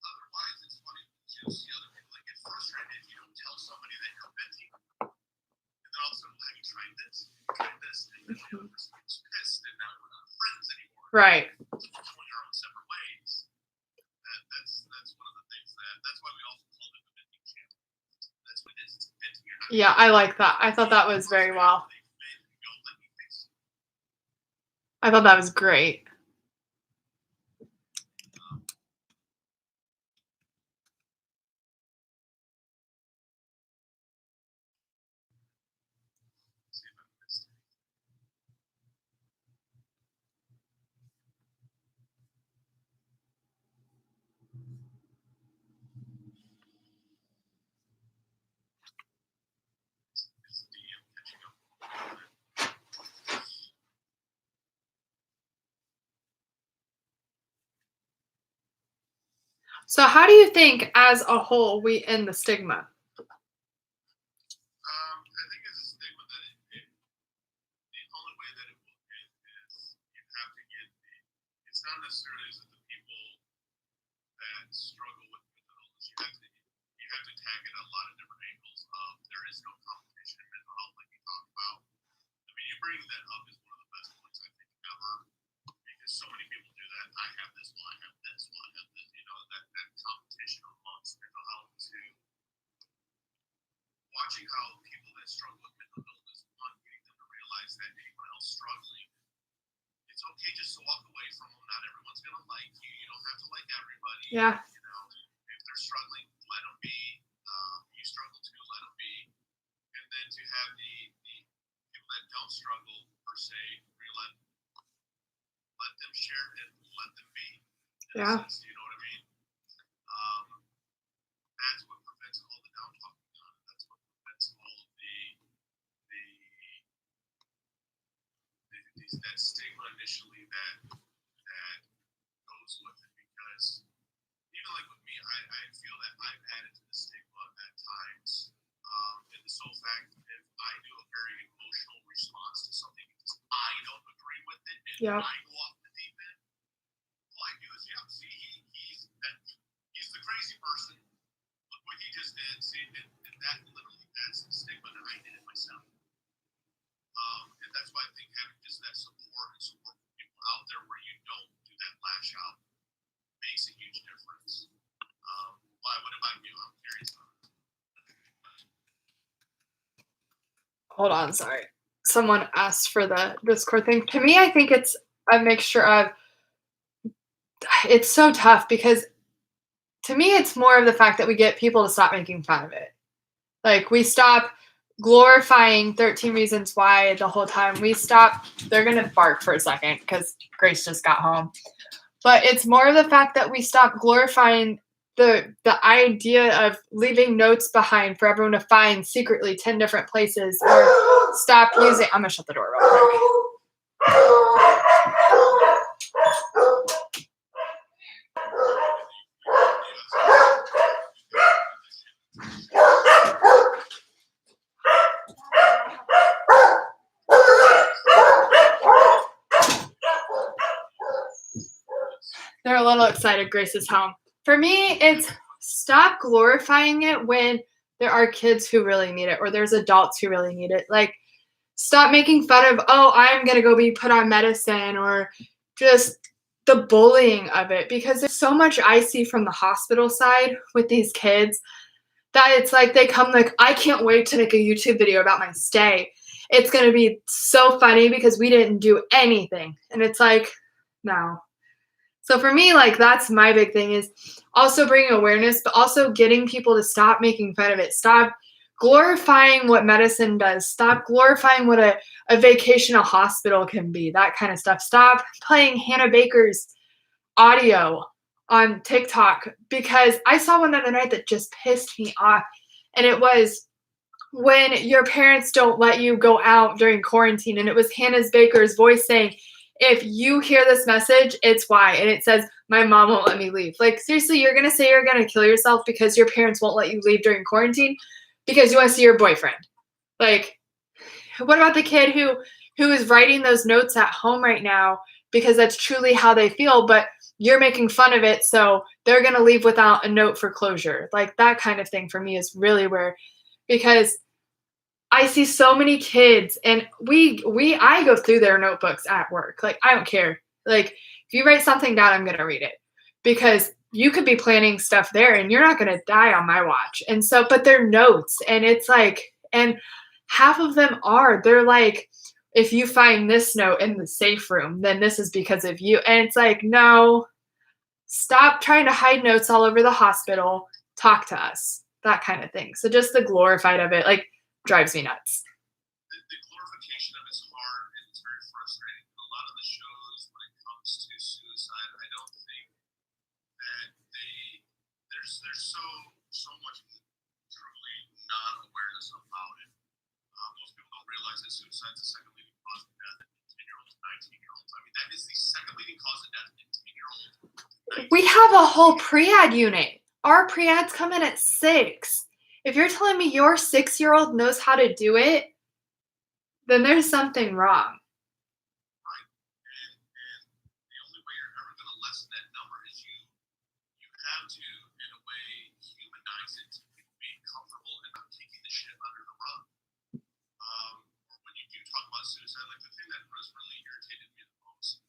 Otherwise, it's funny because you'll see other people that get frustrated if you don't tell somebody that you're venting. And then all of a sudden, have you tried this? Tried this? And then the other person gets pissed, and now we're not friends anymore. Right. So we're going our own separate ways. That's one of the things that's why we also call it the venting channel. That's what it is. It's venting. You're not Yeah, I like that. I thought that was very well. they vent and go, let me fix it. I thought that was great. See if I missed it. It's the DM catching up. So how do you think as a whole we end the stigma? I think it's a stigma that the only way that it will end is you have to get it's not necessarily that the people that struggle with mental illness, you have to tag it a lot of different angles of there is no competition in mental health like you talked about. I mean, you bringing that up is one of the best points I think ever because so many people do that. I have this, well, I have this, well, I have this. You know, that competition amongst mental health to watching how people that struggle with mental illness, one, getting them to realize that anyone else struggling, it's okay just to walk away from them. Not everyone's gonna like you. You don't have to like everybody. Yeah. You know, if they're struggling, let them be. You struggle too, let them be. And then to have the people that don't struggle per se, let them share and let them be. In Yeah. a sense, you know what I mean? Um, that's what prevents all the down talking. That's what prevents all of that stigma initially that goes with it because even like with me, I feel that I've added to the stigma at times. In the sole fact, if I do a very emotional response to something because I don't agree with it and Yeah. I go off the deep end, all I do is, yeah, see, he's the crazy person. Look what he just did. See, and that literally adds to the stigma that I did it myself. And that's why I think having just that support and support from people out there where you don't do that lash out makes a huge difference. Why? What about you? I'm curious. Hold on, sorry. Someone asked for the Discord thing. To me, I think it's a mixture of it's so tough because to me it's more of the fact that we get people to stop making fun of it. Like we stop glorifying 13 reasons why the whole time. We stop they're going to bark for a second cuz Grace just got home. But it's more of the fact that we stop glorifying the idea of leaving notes behind for everyone to find secretly 10 different places or stop using I'm going to shut the door real quick. They're a little excited Grace is home. For me, it's stop glorifying it when there are kids who really need it or there's adults who really need it. Like, stop making fun of, oh, I'm going to go be put on medicine or just the bullying of it because there's so much I see from the hospital side with these kids that it's like they come like, I can't wait to make a YouTube video about my stay. It's going to be so funny because we didn't do anything. And it's like, no. So for me, like that's my big thing is also bringing awareness, but also getting people to stop making fun of it. Stop glorifying what medicine does. Stop glorifying what a vacation a hospital can be, that kind of stuff. Stop playing Hannah Baker's audio on TikTok because I saw one the other night that just pissed me off. And it was when your parents don't let you go out during quarantine, and it was Hannah Baker's voice saying, if you hear this message, it's why. And it says, my mom won't let me leave. Like, seriously, you're going to say you're going to kill yourself because your parents won't let you leave during quarantine because you want to see your boyfriend. Like, what about the kid who is writing those notes at home right now because that's truly how they feel, but you're making fun of it, so they're going to leave without a note for closure. Like, that kind of thing for me is really where, because I see so many kids, and I go through their notebooks at work. Like, I don't care. Like, if you write something down, I'm gonna read it because you could be planning stuff there, and you're not gonna die on my watch. And so, but they're notes, and it's like, and half of them they're like, if you find this note in the safe room, then this is because of you. And it's like, no, stop trying to hide notes all over the hospital. Talk to us, that kind of thing. So just the glorified of it, like, drives me nuts. The glorification of it's hard and it's very frustrating. And a lot of the shows, when it comes to suicide, I don't think that there's so much truly non-awareness about it. Most people don't realize that suicide is the second leading cause of death in 10-year-olds and 19-year-olds. I mean, that is the second leading cause of death in 10-year-olds. We have a whole pre-ad unit. Our pre-ads come in at 6. If you're telling me your 6-year-old knows how to do it, then there's something wrong. Right. And the only way you're ever going to lessen that number is you have to, in a way, humanize it to be comfortable and not kicking the shit under the rug. Or when you do talk about suicide, like the thing that was really irritated me the most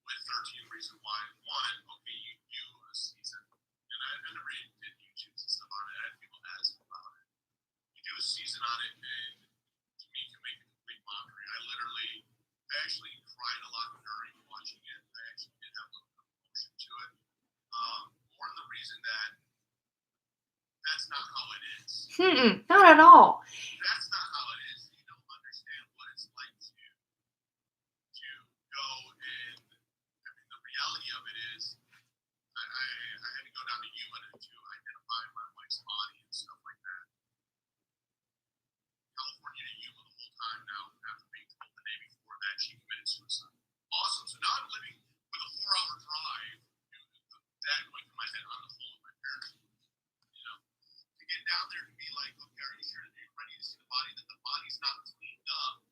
with 13 Reasons Why, one, okay, you do a season, and I never did YouTubes and stuff on it. I had people ask about it. You do a season on it, and to me, you make a complete mockery. I actually cried a lot during watching it. I actually did have a little bit of emotion to it. More the reason that that's not how it is. Not at all. That's not how it is. You don't understand what it's like to go and, I mean, the reality of it is, I had to go down to Yuma to identify my wife's body and stuff like that. California to Yuma the whole time now, after being told the day before that she committed suicide. Awesome. So now I'm living with a 4-hour drive, that going through my head on the phone with my parents. You know, to get down there to be like, okay, are you sure that you're ready to see the body? That the body's not cleaned up.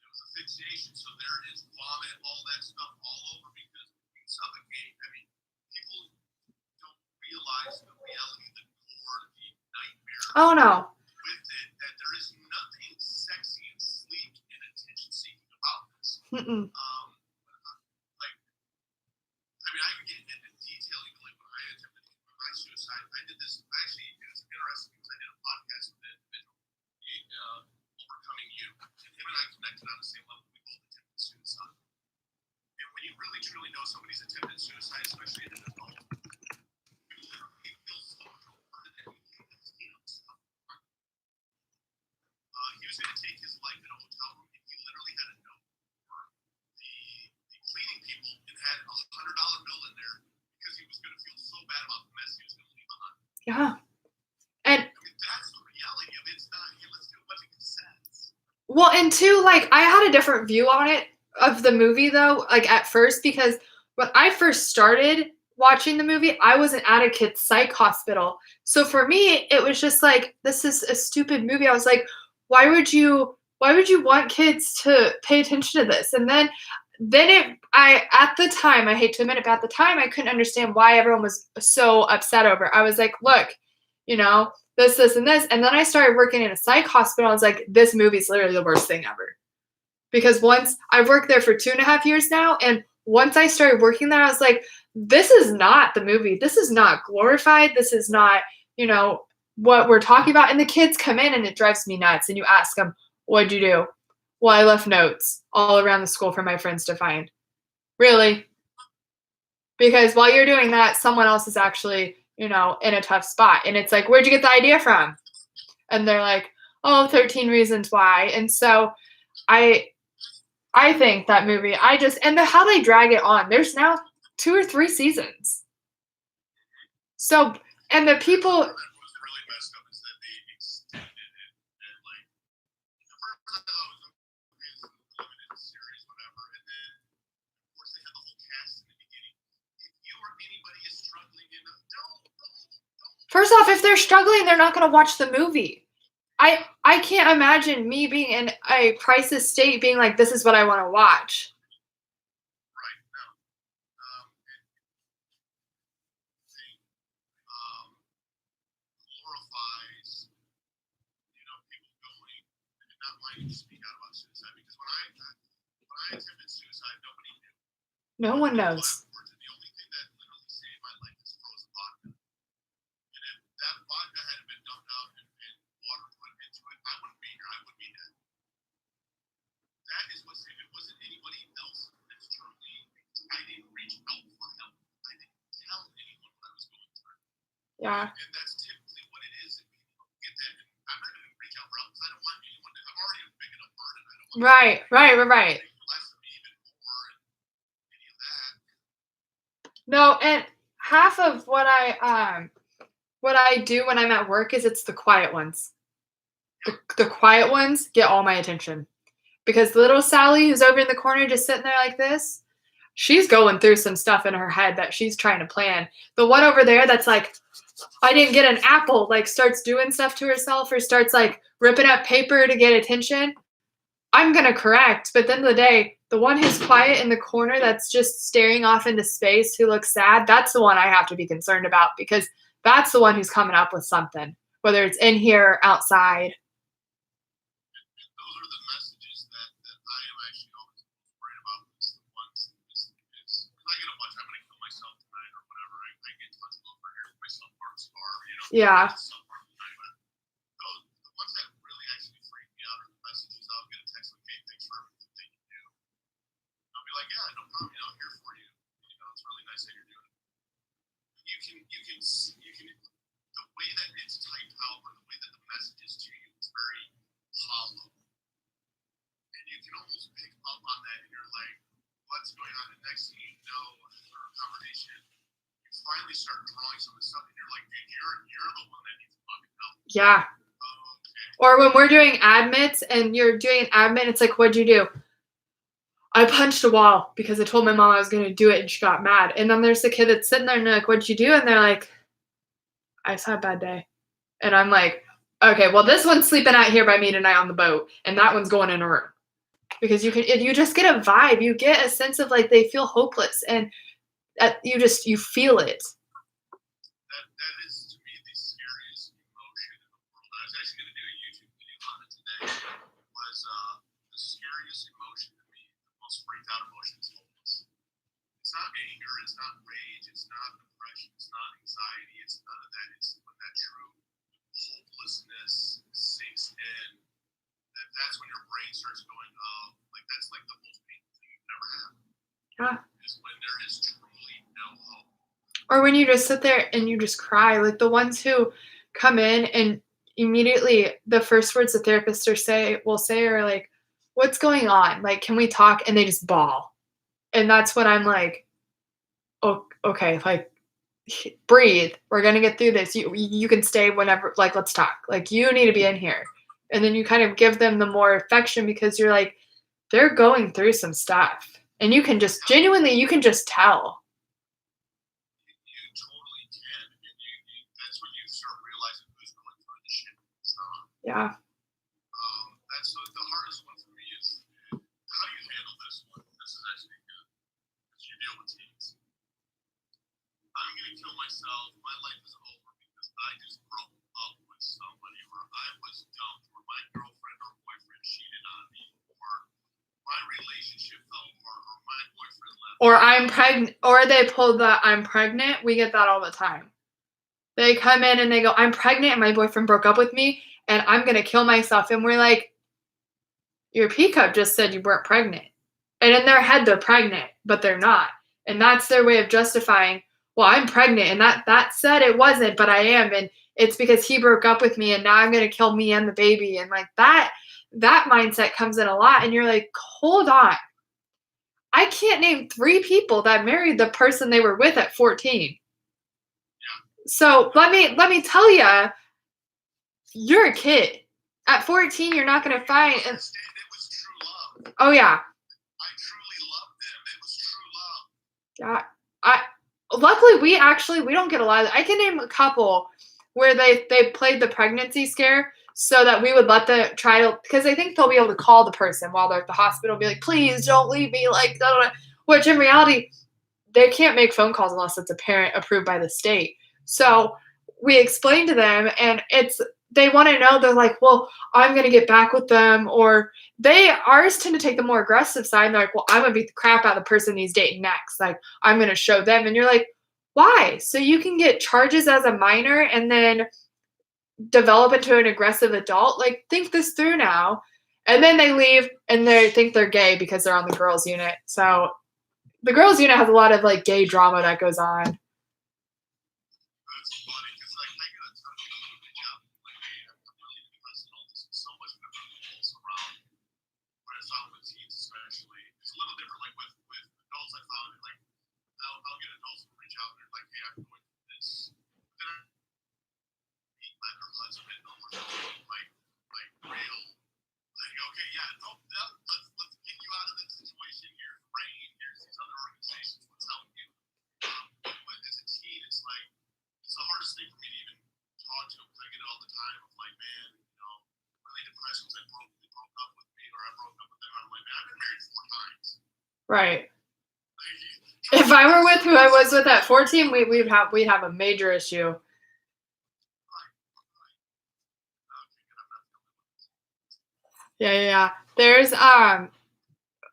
It was asphyxiation, so there is vomit, all that stuff all over because you suffocate. I mean, people don't realize the reality, the gore, the nightmare. Oh no. With it, that there is nothing sexy and sleek and attention-seeking about this. Like, I mean, I can get into detail. Even like when I attempted my suicide, I did this. Actually, it was interesting because I did a podcast with an individual, Overcoming You, and him and I connected on the same level. We both attempted suicide. And when you really truly know somebody's attempted suicide, especially in an adult, you literally feel so comforted that you can't stop. He was going to take his life in a hotel room, and he literally had a note for the cleaning people and had $100 bill in there because he was going to feel so bad about the mess he was going to leave behind. Yeah. And I mean, that's the reality of it. It's not, hey, let's do a bunch of cassettes. well, and two, like, I had a different view on it of the movie though, like at first, because when I first started watching the movie, I wasn't at a kid's psych hospital. So for me, it was just like, this is a stupid movie. I was like, why would you want kids to pay attention to this? And then at the time, I hate to admit it, but at the time I couldn't understand why everyone was so upset over it. I was like, look, you know, this, and this. And then I started working in a psych hospital. I was like, this movie's literally the worst thing ever. Because once I've worked there for 2.5 years now, and once I started working there, I was like, this is not the movie. This is not glorified. This is not, you know, what we're talking about. And the kids come in and it drives me nuts. And you ask them, what'd you do? Well, I left notes all around the school for my friends to find. Really? Because while you're doing that, someone else is actually, you know, in a tough spot. And it's like, where'd you get the idea from? And they're like, oh, 13 Reasons Why. And so I think that movie, and how they drag it on. There's now 2 or 3 seasons. So, and the people. What was really messed up is that they First off, if they're struggling, they're not gonna watch the movie. I can't imagine me being in a crisis state being like, "This is what I wanna watch." Right? No. And glorifies, people going and not wanting to speak out about suicide. Because when I attempted suicide, nobody knew. No one knows. Afterwards, and the only thing that literally saved my life is frozen vodka. And if that vodka had been dumped out and water put into it, I wouldn't be here. I would be dead. That is what saved it. It wasn't anybody else that's truly. I didn't reach out for help. I didn't tell anyone what I was going through. Yeah. And that's typically what it is. If people don't get that, and I'm not going to reach out for help because I don't want anyone to. I'm already a big enough burden. I don't want Right. to take less of me even more and any of that. No, and half of what I do when I'm at work is it's the quiet ones. The quiet ones get all my attention. Because little Sally, who's over in the corner just sitting there like this, she's going through some stuff in her head that she's trying to plan. The one over there that's like, I didn't get an apple, like starts doing stuff to herself or starts like ripping up paper to get attention. I'm gonna correct, but at the end of the day, the one who's quiet in the corner that's just staring off into space, who looks sad, that's the one I have to be concerned about because that's the one who's coming up with something, whether it's in here or outside. And those are the messages that I am actually always worried about. Is the ones is because I get a bunch. I'm gonna kill myself tonight or whatever. I get tons of over here. Myself harm scar. Yeah. Self harm tonight. But the ones that really actually freak me out are the messages I'll get a text like, "Hey, thanks for everything that you do." I'll be like, "Yeah, no problem. I'm here for you. It's really nice that you're doing it." The way that it's typed out or the way that the message is to you is very hollow. And you can almost pick up on that and you're like, what's going on? And next thing you know, through a conversation, you finally start drawing some of the stuff and you're like, dude, you're the one that needs fucking help. Yeah. Okay. Or when we're doing admits and you're doing an admit, it's like, what'd you do? I punched a wall because I told my mom I was going to do it and she got mad. And then there's the kid that's sitting there and they're like, what'd you do? And they're like, I just had a bad day. And I'm like, okay, well, this one's sleeping out here by me tonight on the boat. And that one's going in a room. Because you just get a vibe. You get a sense of like they feel hopeless and you feel it. That is to me the scariest emotion in the world. I was actually going to do a YouTube video on it today. Was the scariest emotion to me, the most freaked out emotion is hopeless. It's not anger, it's not rage, it's not depression, it's not anxiety, it's none of that. It's when that true hopelessness sinks in. That's when your brain starts going, oh, like that's like the most painful thing you've never had. Yeah. Is when there is truly no hope. Or when you just sit there and you just cry, like the ones who come in and immediately the first words the therapist will say are like, what's going on? Like, can we talk? And they just bawl. And that's when I'm like, oh, okay, like breathe. We're gonna get through this. You can stay whenever, like, let's talk. Like you need to be in here. And then you kind of give them the more affection because you're like, they're going through some stuff. And you can just genuinely, you can just tell. You totally can. And that's when you start realizing who's going through the shit. It's not. Yeah. That's the hardest one for me is how do you handle this one? This is actually good. Because you deal with teens. I'm going to kill myself. My life is over because I just broke up with somebody or I was dumped or my girlfriend or boyfriend cheated on me or my relationship fell apart or my boyfriend left. Or I'm pregnant, or they pull the I'm pregnant. We get that all the time. They come in and they go, I'm pregnant and my boyfriend broke up with me and I'm going to kill myself. And we're like, your P cup just said you weren't pregnant. And in their head, they're pregnant, but they're not. And that's their way of justifying, well, I'm pregnant. And that said it wasn't, but I am. And it's because he broke up with me and now I'm going to kill me and the baby. And like that mindset comes in a lot. And you're like, hold on. I can't name 3 people that married the person they were with at 14. So let me tell you, you're a kid. At 14, you're not going to find. It was true love. Oh yeah. I truly loved them. It was true love. Yeah. Luckily we don't get a lot of. I can name a couple where they played the pregnancy scare so that we would let the try to because they think they'll be able to call the person while they're at the hospital, be like, please don't leave me, like, da, da, da. Which in reality, they can't make phone calls unless it's a parent approved by the state. So we explained to them, and they want to know. They're like, well, I'm gonna get back with them, or they ours tend to take the more aggressive side. And they're like, well, I'm gonna beat the crap out of the person he's dating next. Like, I'm gonna show them, and you're like, why? So you can get charges as a minor and then develop into an aggressive adult. Like, think this through now. And then they leave and they think they're gay because they're on the girls' unit. So the girls' unit has a lot of like gay drama that goes on. That's funny because like I get a ton of people who reach out like, hey, I'm really depressed and all this. And so much of it revolves around when I talk with teens, especially. It's a little different like with adults. I found it like I'll get adults who reach out and they're like, hey, I'm going through this. But then I meet like her husband or like real. Like, okay, yeah, no, let's get you out of this situation. Here's Rain. Here's these other organizations. Let's help you. But as a teen, it's like it's the hardest thing for me to even talk to because I get it all the time of like, man, really depressed because they broke up with me or I broke up with them. I'm like, man, I've been married 4 times. Right. Like, If I were with who I was with at 14, we'd have a major issue. Yeah. There's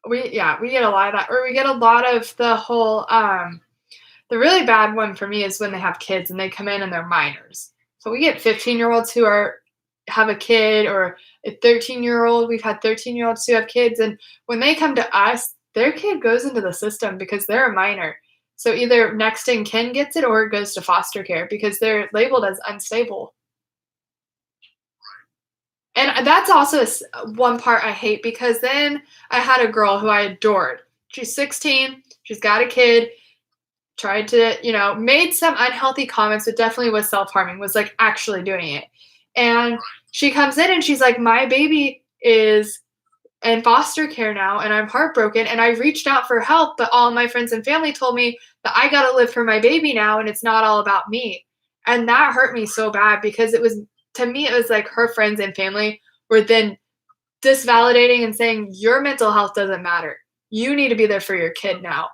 we get a lot of that, or we get a lot of the whole the really bad one for me is when they have kids and they come in and they're minors. So we get 15-year-olds who have a kid, or a 13-year-old. We've had 13-year-olds who have kids, and when they come to us, their kid goes into the system because they're a minor. So either next in kin gets it or it goes to foster care because they're labeled as unstable. And that's also one part I hate because then I had a girl who I adored. She's 16, she's got a kid, tried to, made some unhealthy comments, but definitely was self harming, was like actually doing it. And she comes in and she's like, my baby is in foster care now and I'm heartbroken. And I reached out for help, but all my friends and family told me that I got to live for my baby now and it's not all about me. And that hurt me so bad because to me, it was like her friends and family were then disvalidating and saying, your mental health doesn't matter. You need to be there for your kid now.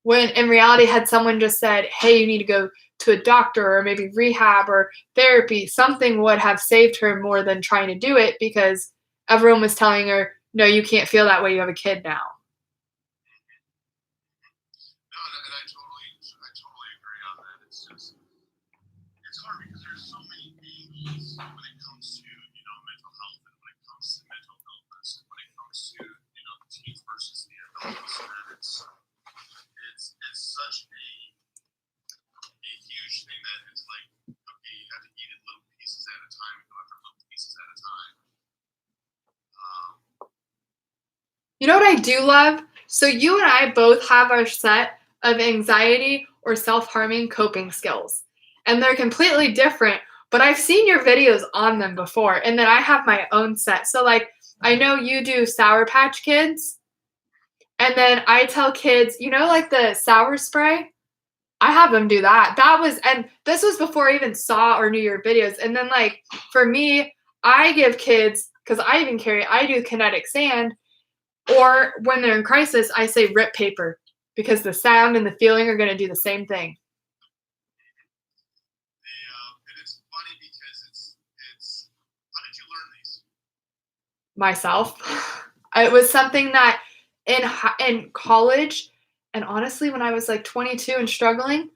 When in reality, had someone just said, hey, you need to go to a doctor or maybe rehab or therapy, something would have saved her more than trying to do it because everyone was telling her, no, you can't feel that way. You have a kid now. No, and I totally agree on that. It's hard because there's so many angles when it comes to mental health and when it comes to mental illness and when it comes to the teens versus the adults. And it's such a huge thing that it's like, okay, you have to eat it little pieces at a time and go after little pieces at a time. You know what I do love? So you and I both have our set of anxiety or self-harming coping skills. And they're completely different, but I've seen your videos on them before. And then I have my own set. So like I know you do Sour Patch Kids. And then I tell kids, like the sour spray? I have them do that. And this was before I even saw or knew your videos. And then like for me, I give kids, because I do kinetic sand. Or when they're in crisis, I say rip paper because the sound and the feeling are going to do the same thing. And it's funny because it's how did you learn these? Myself. It was something that in college, and honestly, when I was like 22 and struggling,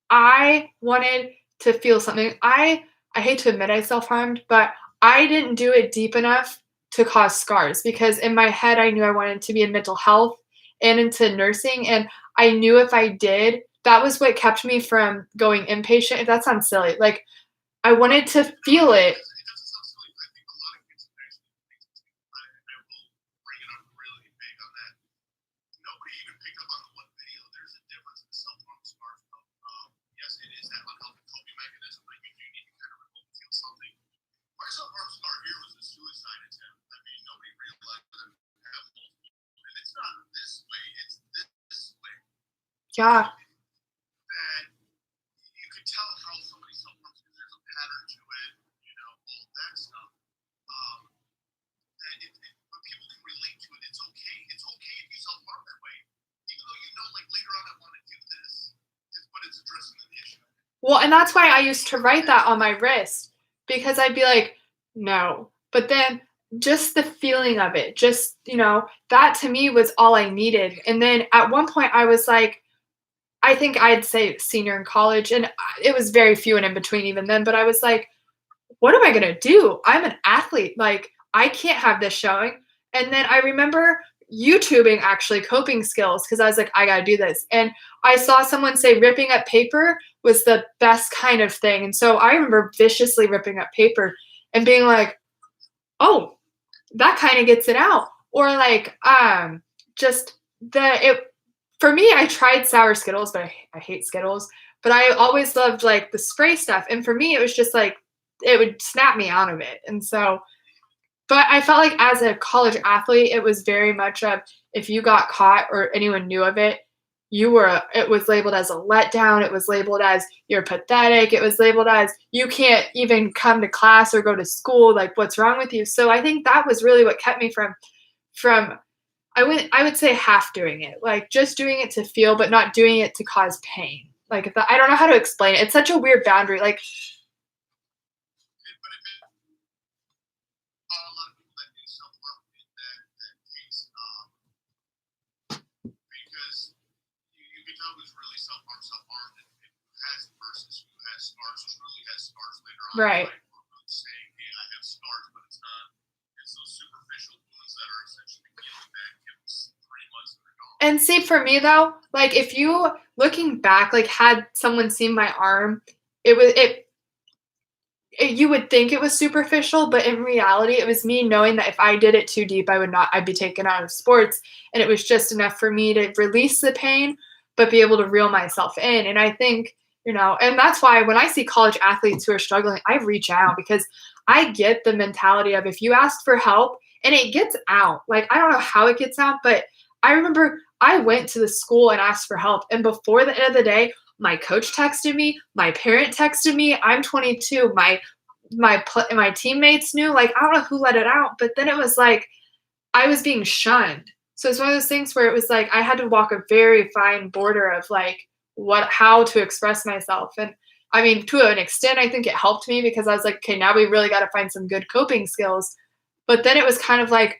I wanted to feel something. I hate to admit I self-harmed, but I didn't do it deep enough to cause scars because in my head I knew I wanted to be in mental health and into nursing, and I knew if I did, that was what kept me from going inpatient. If that sounds silly, like I wanted to feel it. It doesn't sound silly, but I think a lot of kids actually think I will bring it up really big on that. Nobody even picked up on the one video. There's a difference in the self-harm scars. Yes, it is that unhealthy coping mechanism, but you do need to kind of feel something. My self-harm scar here was a suicide attempt. I mean, nobody realized that I have multiple, and it's not this way. It's this way. Yeah. That you could tell how somebody self-harms because there's a Well, and that's why I used to write that on my wrist because I'd be like, no. But then just the feeling of it, just, that to me was all I needed. And then at one point I was like, I think I'd say senior in college, and it was very few and in between even then, but I was like, what am I going to do? I'm an athlete. Like, I can't have this showing. And then I remember YouTubing actually coping skills because I was like, I got to do this. And I saw someone say ripping up paper was the best kind of thing. And so I remember viciously ripping up paper and being like, oh, that kind of gets it out. Or like, just it for me, I tried sour Skittles, but I hate Skittles. But I always loved like the spray stuff. And for me, it was just like, it would snap me out of it. And so, but I felt like as a college athlete, it was very much of if you got caught or anyone knew of it, it was labeled as a letdown. It was labeled as you're pathetic. It was labeled as you can't even come to class or go to school. Like, what's wrong with you? So I think that was really what kept me from I would say half doing it, like just doing it to feel, but not doing it to cause pain. Like I don't know how to explain it. It's such a weird boundary. Like, a lot of people that do self-harm in that case, because you can tell who's really self-harmed, and who has versus who has scars, who really has scars later on. right. Like, saying, hey, I have scars, but it's not. It's those superficial wounds that are essentially healing back in 3 months and they're gone. And see, for me though, like if you looking back, like had someone seen my arm, you would think it was superficial, but in reality, it was me knowing that if I did it too deep, I'd be taken out of sports. And it was just enough for me to release the pain, but be able to reel myself in. And I think, and that's why when I see college athletes who are struggling, I reach out because I get the mentality of if you ask for help and it gets out, like, I don't know how it gets out, but I remember I went to the school and asked for help. And before the end of the day, my coach texted me, my parent texted me. I'm 22. My teammates knew. Like, I don't know who let it out, but then it was like I was being shunned. So it's one of those things where it was like I had to walk a very fine border of like how to express myself. And I mean, to an extent, I think it helped me because I was like, okay, now we really got to find some good coping skills. But then it was kind of like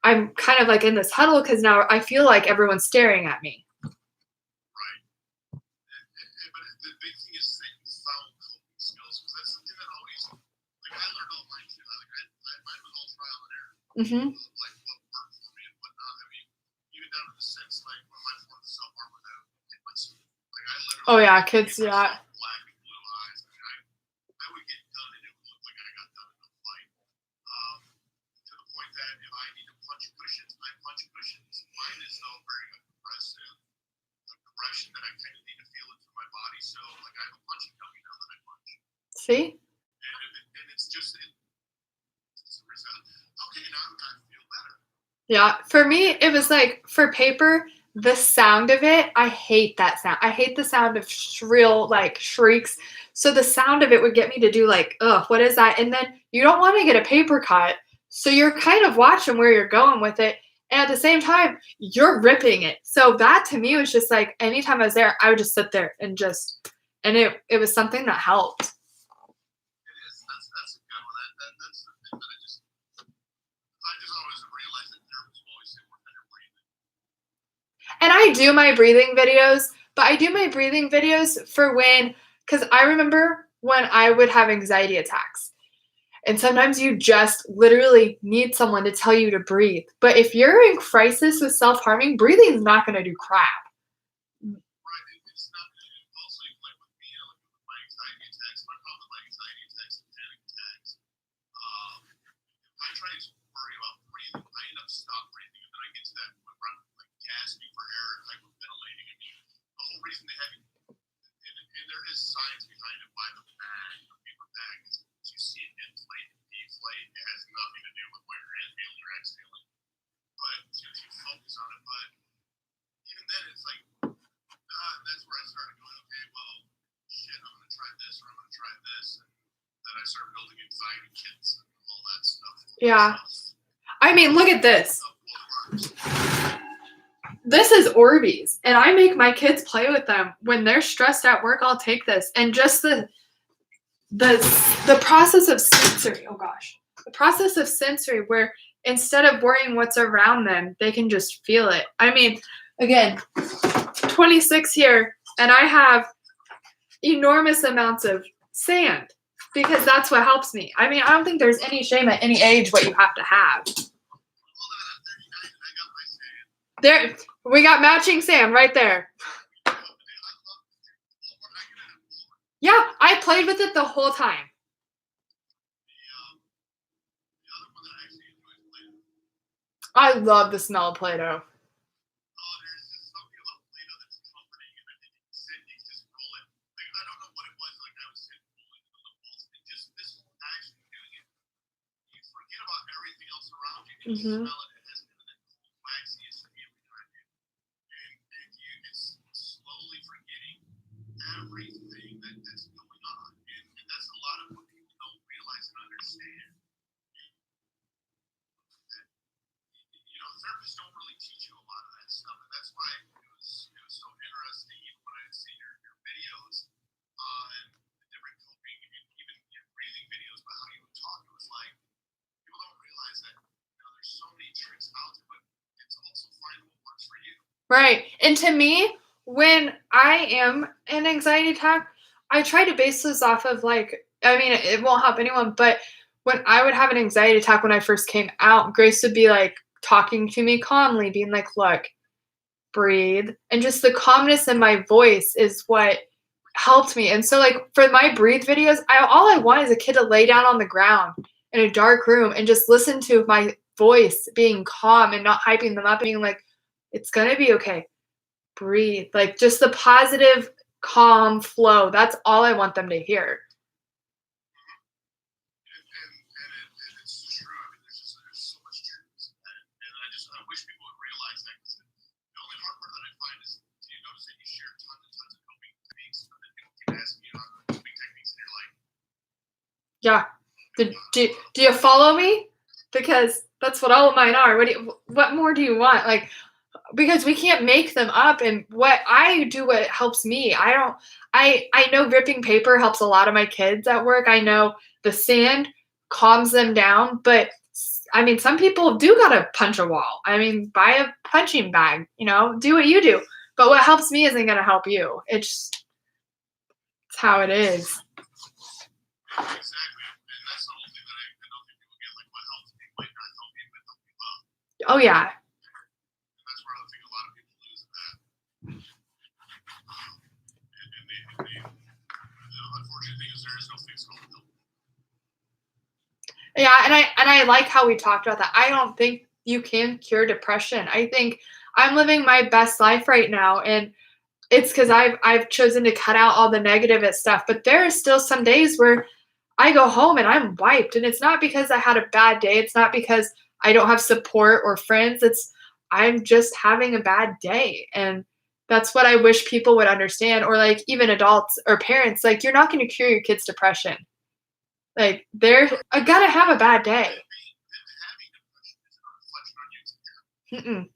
I'm kind of like in this huddle because now I feel like everyone's staring at me. Right. But the big thing is that you found coping skills, because that's something that always, like, I learned all mine too. Mine was all trial and error. Mm-hmm. Like what worked for me and what not. I mean, even down to the sense like when my form of self-harm was out, hit myself. Like, I literally. Oh yeah, kids do that. Black and blue eyes. I mean, I would get done and it would look like I got done in a fight. To the point that if I need to punch cushions, I punch cushions. Mine is though very aggressive aggression that I kind of need to feel it through my body. So like I have a punching dummy now that I punch. See? And it's just okay, now I feel better. Yeah, for me, it was like for paper, the sound of it, I hate that sound. I hate the sound of shrill, like shrieks. So the sound of it would get me to do like, ugh, what is that? And then you don't want to get a paper cut. So you're kind of watching where you're going with it. And at the same time, you're ripping it. So that to me was just like anytime I was there, I would just sit there and it was something that helped. It is. That's a good one. That's the thing that I just always realized that nerves always say work on your breathing. And I do my breathing videos, but I do my breathing videos for because I remember when I would have anxiety attacks. And sometimes you just literally need someone to tell you to breathe. But if you're in crisis with self-harming, breathing is not going to do crap. Right. It's not also like with me, like with my anxiety attacks, my problem with my anxiety attacks and panic attacks. I try to worry about breathing. I end up stop breathing, and then I get to that point where I'm like gasping for air and hyperventilating. I mean, the whole reason they have it, and there is science behind it, why the paper bag is you see it inflate and deflate. It has nothing to do with where you're inhaling or exhaling, but you focus on it. But even then, it's like that's where I started going. Okay, well, shit, I'm gonna try this or I'm gonna try this, and then I started building anxiety kits and all that stuff. Yeah. I mean, look at this. this is Orbeez, and I make my kids play with them. When they're stressed at work, I'll take this. And just the process of sensory, oh gosh. The process of sensory where instead of worrying what's around them, they can just feel it. I mean, again, 26 here, and I have enormous amounts of sand because that's what helps me. I mean, I don't think there's any shame at any age what you have to have. There, we got matching sand right there. Yeah, I played with it the whole time. I love the smell of Play-Doh. Mm-hmm. Everything that's going on, and that's a lot of what people don't realize and understand. Therapists don't really teach you a lot of that stuff, and that's why it was so interesting. Even when I'd see your videos on the different coping and even breathing videos about how you would talk, it was like people don't realize that there's so many tricks out there, but it's also find what works for you. Right, and to me, when I am an anxiety attack, I try to base this off of I mean, it won't help anyone, but when I would have an anxiety attack when I first came out, Grace would be like talking to me calmly, being like, look, breathe. And just the calmness in my voice is what helped me. And so for my breathe videos, all I want is a kid to lay down on the ground in a dark room and just listen to my voice being calm and not hyping them up and being like, it's going to be okay. Breathe, just the positive, calm flow. That's all I want them to hear. And it's true. I mean, there's so much truth in that, and I wish people would realize that. Because the only hard part that I find is, do you notice that you share tons and tons of coping techniques, but then people keep asking you about coping techniques, and you're like, yeah. Do you follow me? Because that's what all of mine are. What more do you want? Because we can't make them up, and what helps me. I know ripping paper helps a lot of my kids at work. I know the sand calms them down, but I mean, some people do gotta punch a wall. I mean, buy a punching bag, do what you do. But what helps me isn't gonna help you. It's how it is. exactly. And that's the whole thing that I don't think people get. What helps me might not help you, but help you up. Oh yeah. Yeah, and I like how we talked about that. I don't think you can cure depression. I think I'm living my best life right now, and it's because I've chosen to cut out all the negative stuff. But there are still some days where I go home and I'm wiped, and it's not because I had a bad day. It's not because I don't have support or friends. I'm just having a bad day, and that's what I wish people would understand, or even adults or parents. You're not going to cure your kids' depression. They're gonna have a bad day. Mm-mm.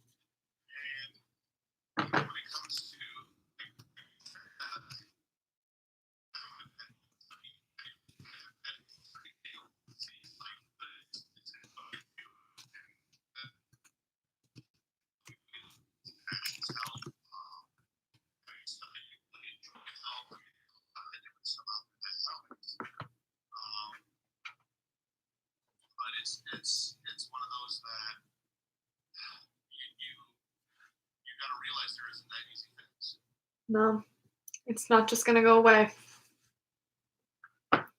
It's one of those that you got to realize there isn't that easy fix. No, it's not just gonna go away. Shooting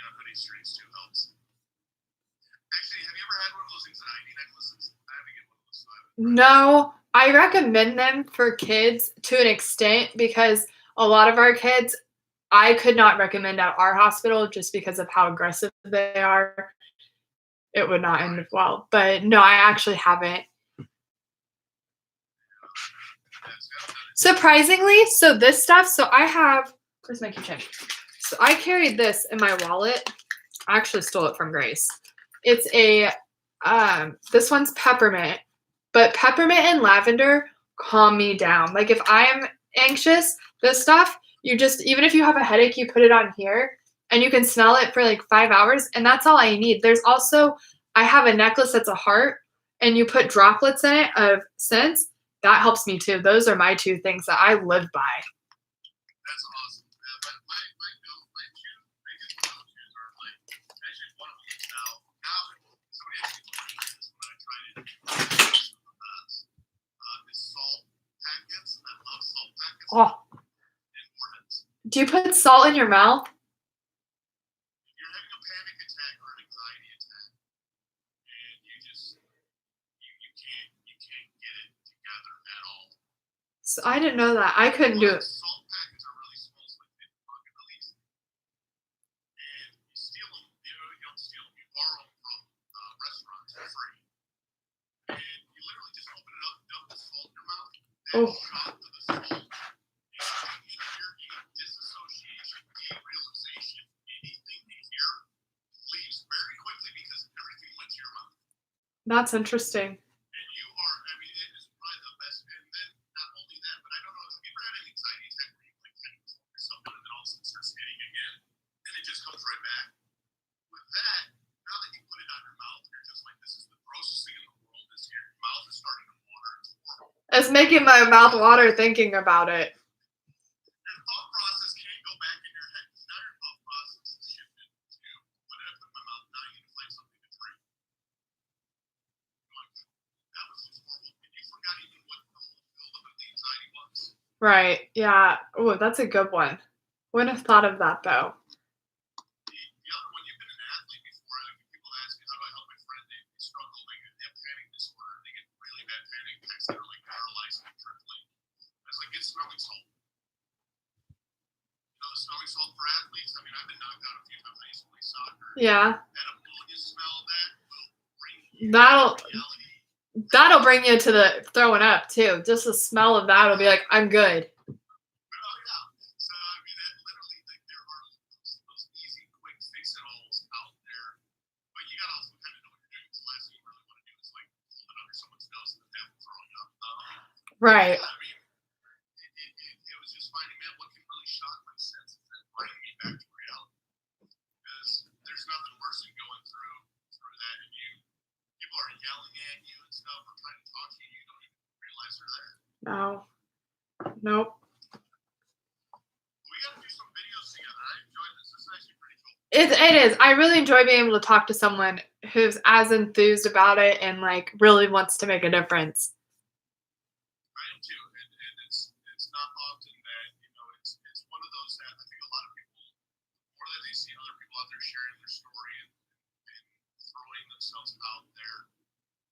on hoodie strings too helps. Actually, have you ever had one of those anxiety necklaces? I have to get one of those. No, I recommend them for kids to an extent because a lot of our kids I could not recommend at our hospital just because of how aggressive they are. It would not end well. But no, I actually haven't. Surprisingly, so this stuff, where's my keychain? So I carried this in my wallet. I actually stole it from Grace. It's a This one's peppermint, but peppermint and lavender calm me down. Like if I'm anxious, this stuff, you just even if you have a headache, you put it on here and you can smell it for like 5 hours, and that's all I need. There's also I have a necklace that's a heart, and you put droplets in it of scents. That helps me too. Those are my two things that I live by. That's awesome. Yeah, but my two biggest go-tos are like actually one of them is now somebody actually told me this when I tried it. It's the best. Is salt packets. I love salt packets Oh, and warheads. do you put salt in your mouth? If you're having a panic attack or an anxiety attack, and you can't get it together at all. So I didn't know that. I couldn't do it. Salt packets are really small, so like they pocket release, and you steal them. You don't steal them. You borrow them from restaurants for free, and you literally just open it up, dump the salt in your mouth, that Oh, shot of the salt. Anything in here, any disassociation, derealization, anything in here leaves very quickly because everything went to your mouth. that's interesting. And you are, I mean, it is probably the best. And then not only that, but I don't know, have you ever had an anxiety attack where you like kind of focus someone and then all of a sudden starts hitting again, and it just comes right back? With that, now that you put it on your mouth, you're just like, this is the grossest thing in the world. Is here. Your mouth is starting to water. It's horrible. It's making my mouth water thinking about it. Your thought process can't go back in your head because now your thought process is shifted to what did I put in my mouth? Now I need to find something to drink. Going, that was just horrible. And you forgot even what the whole buildup of the anxiety was. Right. Yeah. Oh, that's a good one. Wouldn't have thought of that though. The other one, you've been an athlete before. Like people ask me, how do I help my friend? They struggle, they have panic disorder, they get really bad panic attacks that are like paralyzing and crippling. I was like, get smelling salt. You know, the smelling salt for athletes. I mean, I've been knocked out a few times. I used to play soccer. Yeah. That ammonia smell, that will bring you That'll to reality. that'll bring you to the throwing up too. Just the smell of that will be like, I'm good. Oh yeah. So I mean, that literally, like, there are those easy, quick fix-it-alls out there, but you gotta also kind of know what you're doing. 'Cause the last thing you really want to do is like hold it under someone's nose and have them throwing up. Right. I mean, it was just finding, man, what can really shock my senses and bring me back to reality? Because there's nothing worse than going through that, and people are yelling at you and stuff, or trying to talk to you, you don't even realize they're there. No. Nope. We gotta do some videos together. I enjoyed this. This is actually pretty cool. It is. I really enjoy being able to talk to someone who's as enthused about it and like really wants to make a difference. I am too, and it's not often that it's one of those that I think a lot of people, the more that they see other people out there sharing their story and throwing themselves out there,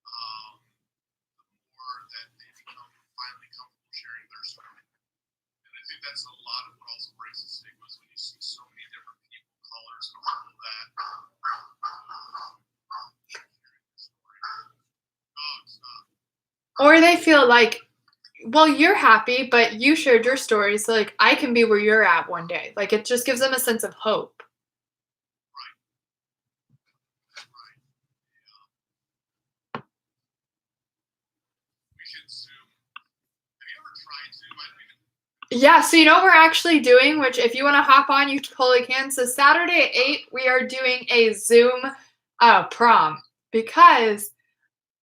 the more that they become finally comfortable sharing their story. And I think that's a lot of what also breaks the stigma is when you see so many different people, colors, and all of that sharing their story. Oh, stop. Or they feel like, well, you're happy, but you shared your story, so like I can be where you're at one day. Like it just gives them a sense of hope. Right. We should Zoom. Have you ever tried Zoom? I don't even. Yeah, so you know what we're actually doing, which if you want to hop on, you totally can. So Saturday at 8, we are doing a Zoom prom because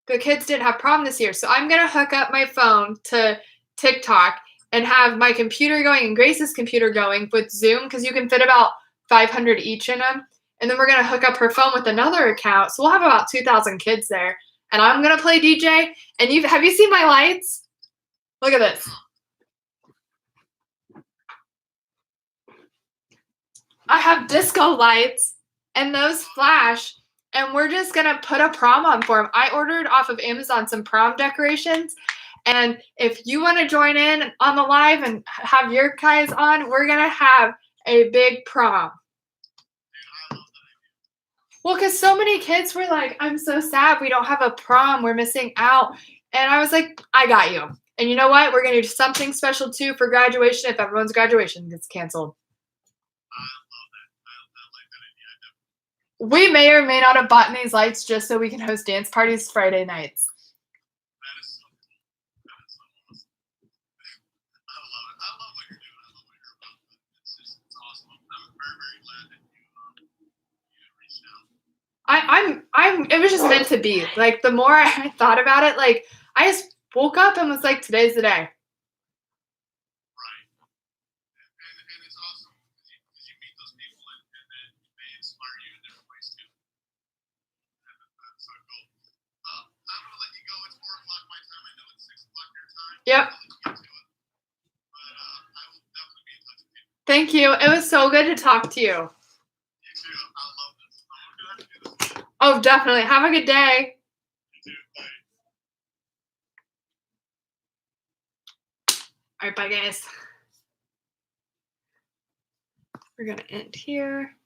the kids didn't have prom this year. So I'm going to hook up my phone to TikTok and have my computer going and Grace's computer going with Zoom because you can fit about 500 each in them. And then we're going to hook up her phone with another account. So we'll have about 2,000 kids there. And I'm going to play DJ. And have you seen my lights? Look at this. I have disco lights and those flash, and we're just gonna put a prom on for them. I ordered off of Amazon some prom decorations, and if you want to join in on the live and have your guys on, we're gonna have a big prom. Well, because so many kids were like, I'm so sad we don't have a prom, we're missing out. And I was like, I got you. And you know what? We're gonna do something special too for graduation if everyone's graduation gets canceled. I love that. I like that idea. I definitely. We may or may not have bought these lights just so we can host dance parties Friday nights. That is so cool. That is so awesome. I love it. I love what you're doing. I love what you're about. It's awesome. I'm very, very glad that you reached out. It was just meant to be. Like, the more I thought about it, like, I just woke up and was like, today's the day. Right. And it's awesome because you meet those people and then they inspire you in different ways too. And that's so cool. I'm going to let you go. It's 4 o'clock my time. I know it's 6 o'clock your time. Yep. I'll let you get to it. But I will definitely be in touch with you. Thank you. It was so good to talk to you. You too. I love this. I'm going to have to do this. Oh, definitely. Have a good day. You too. Bye. All right, bye, guys. We're going to end here.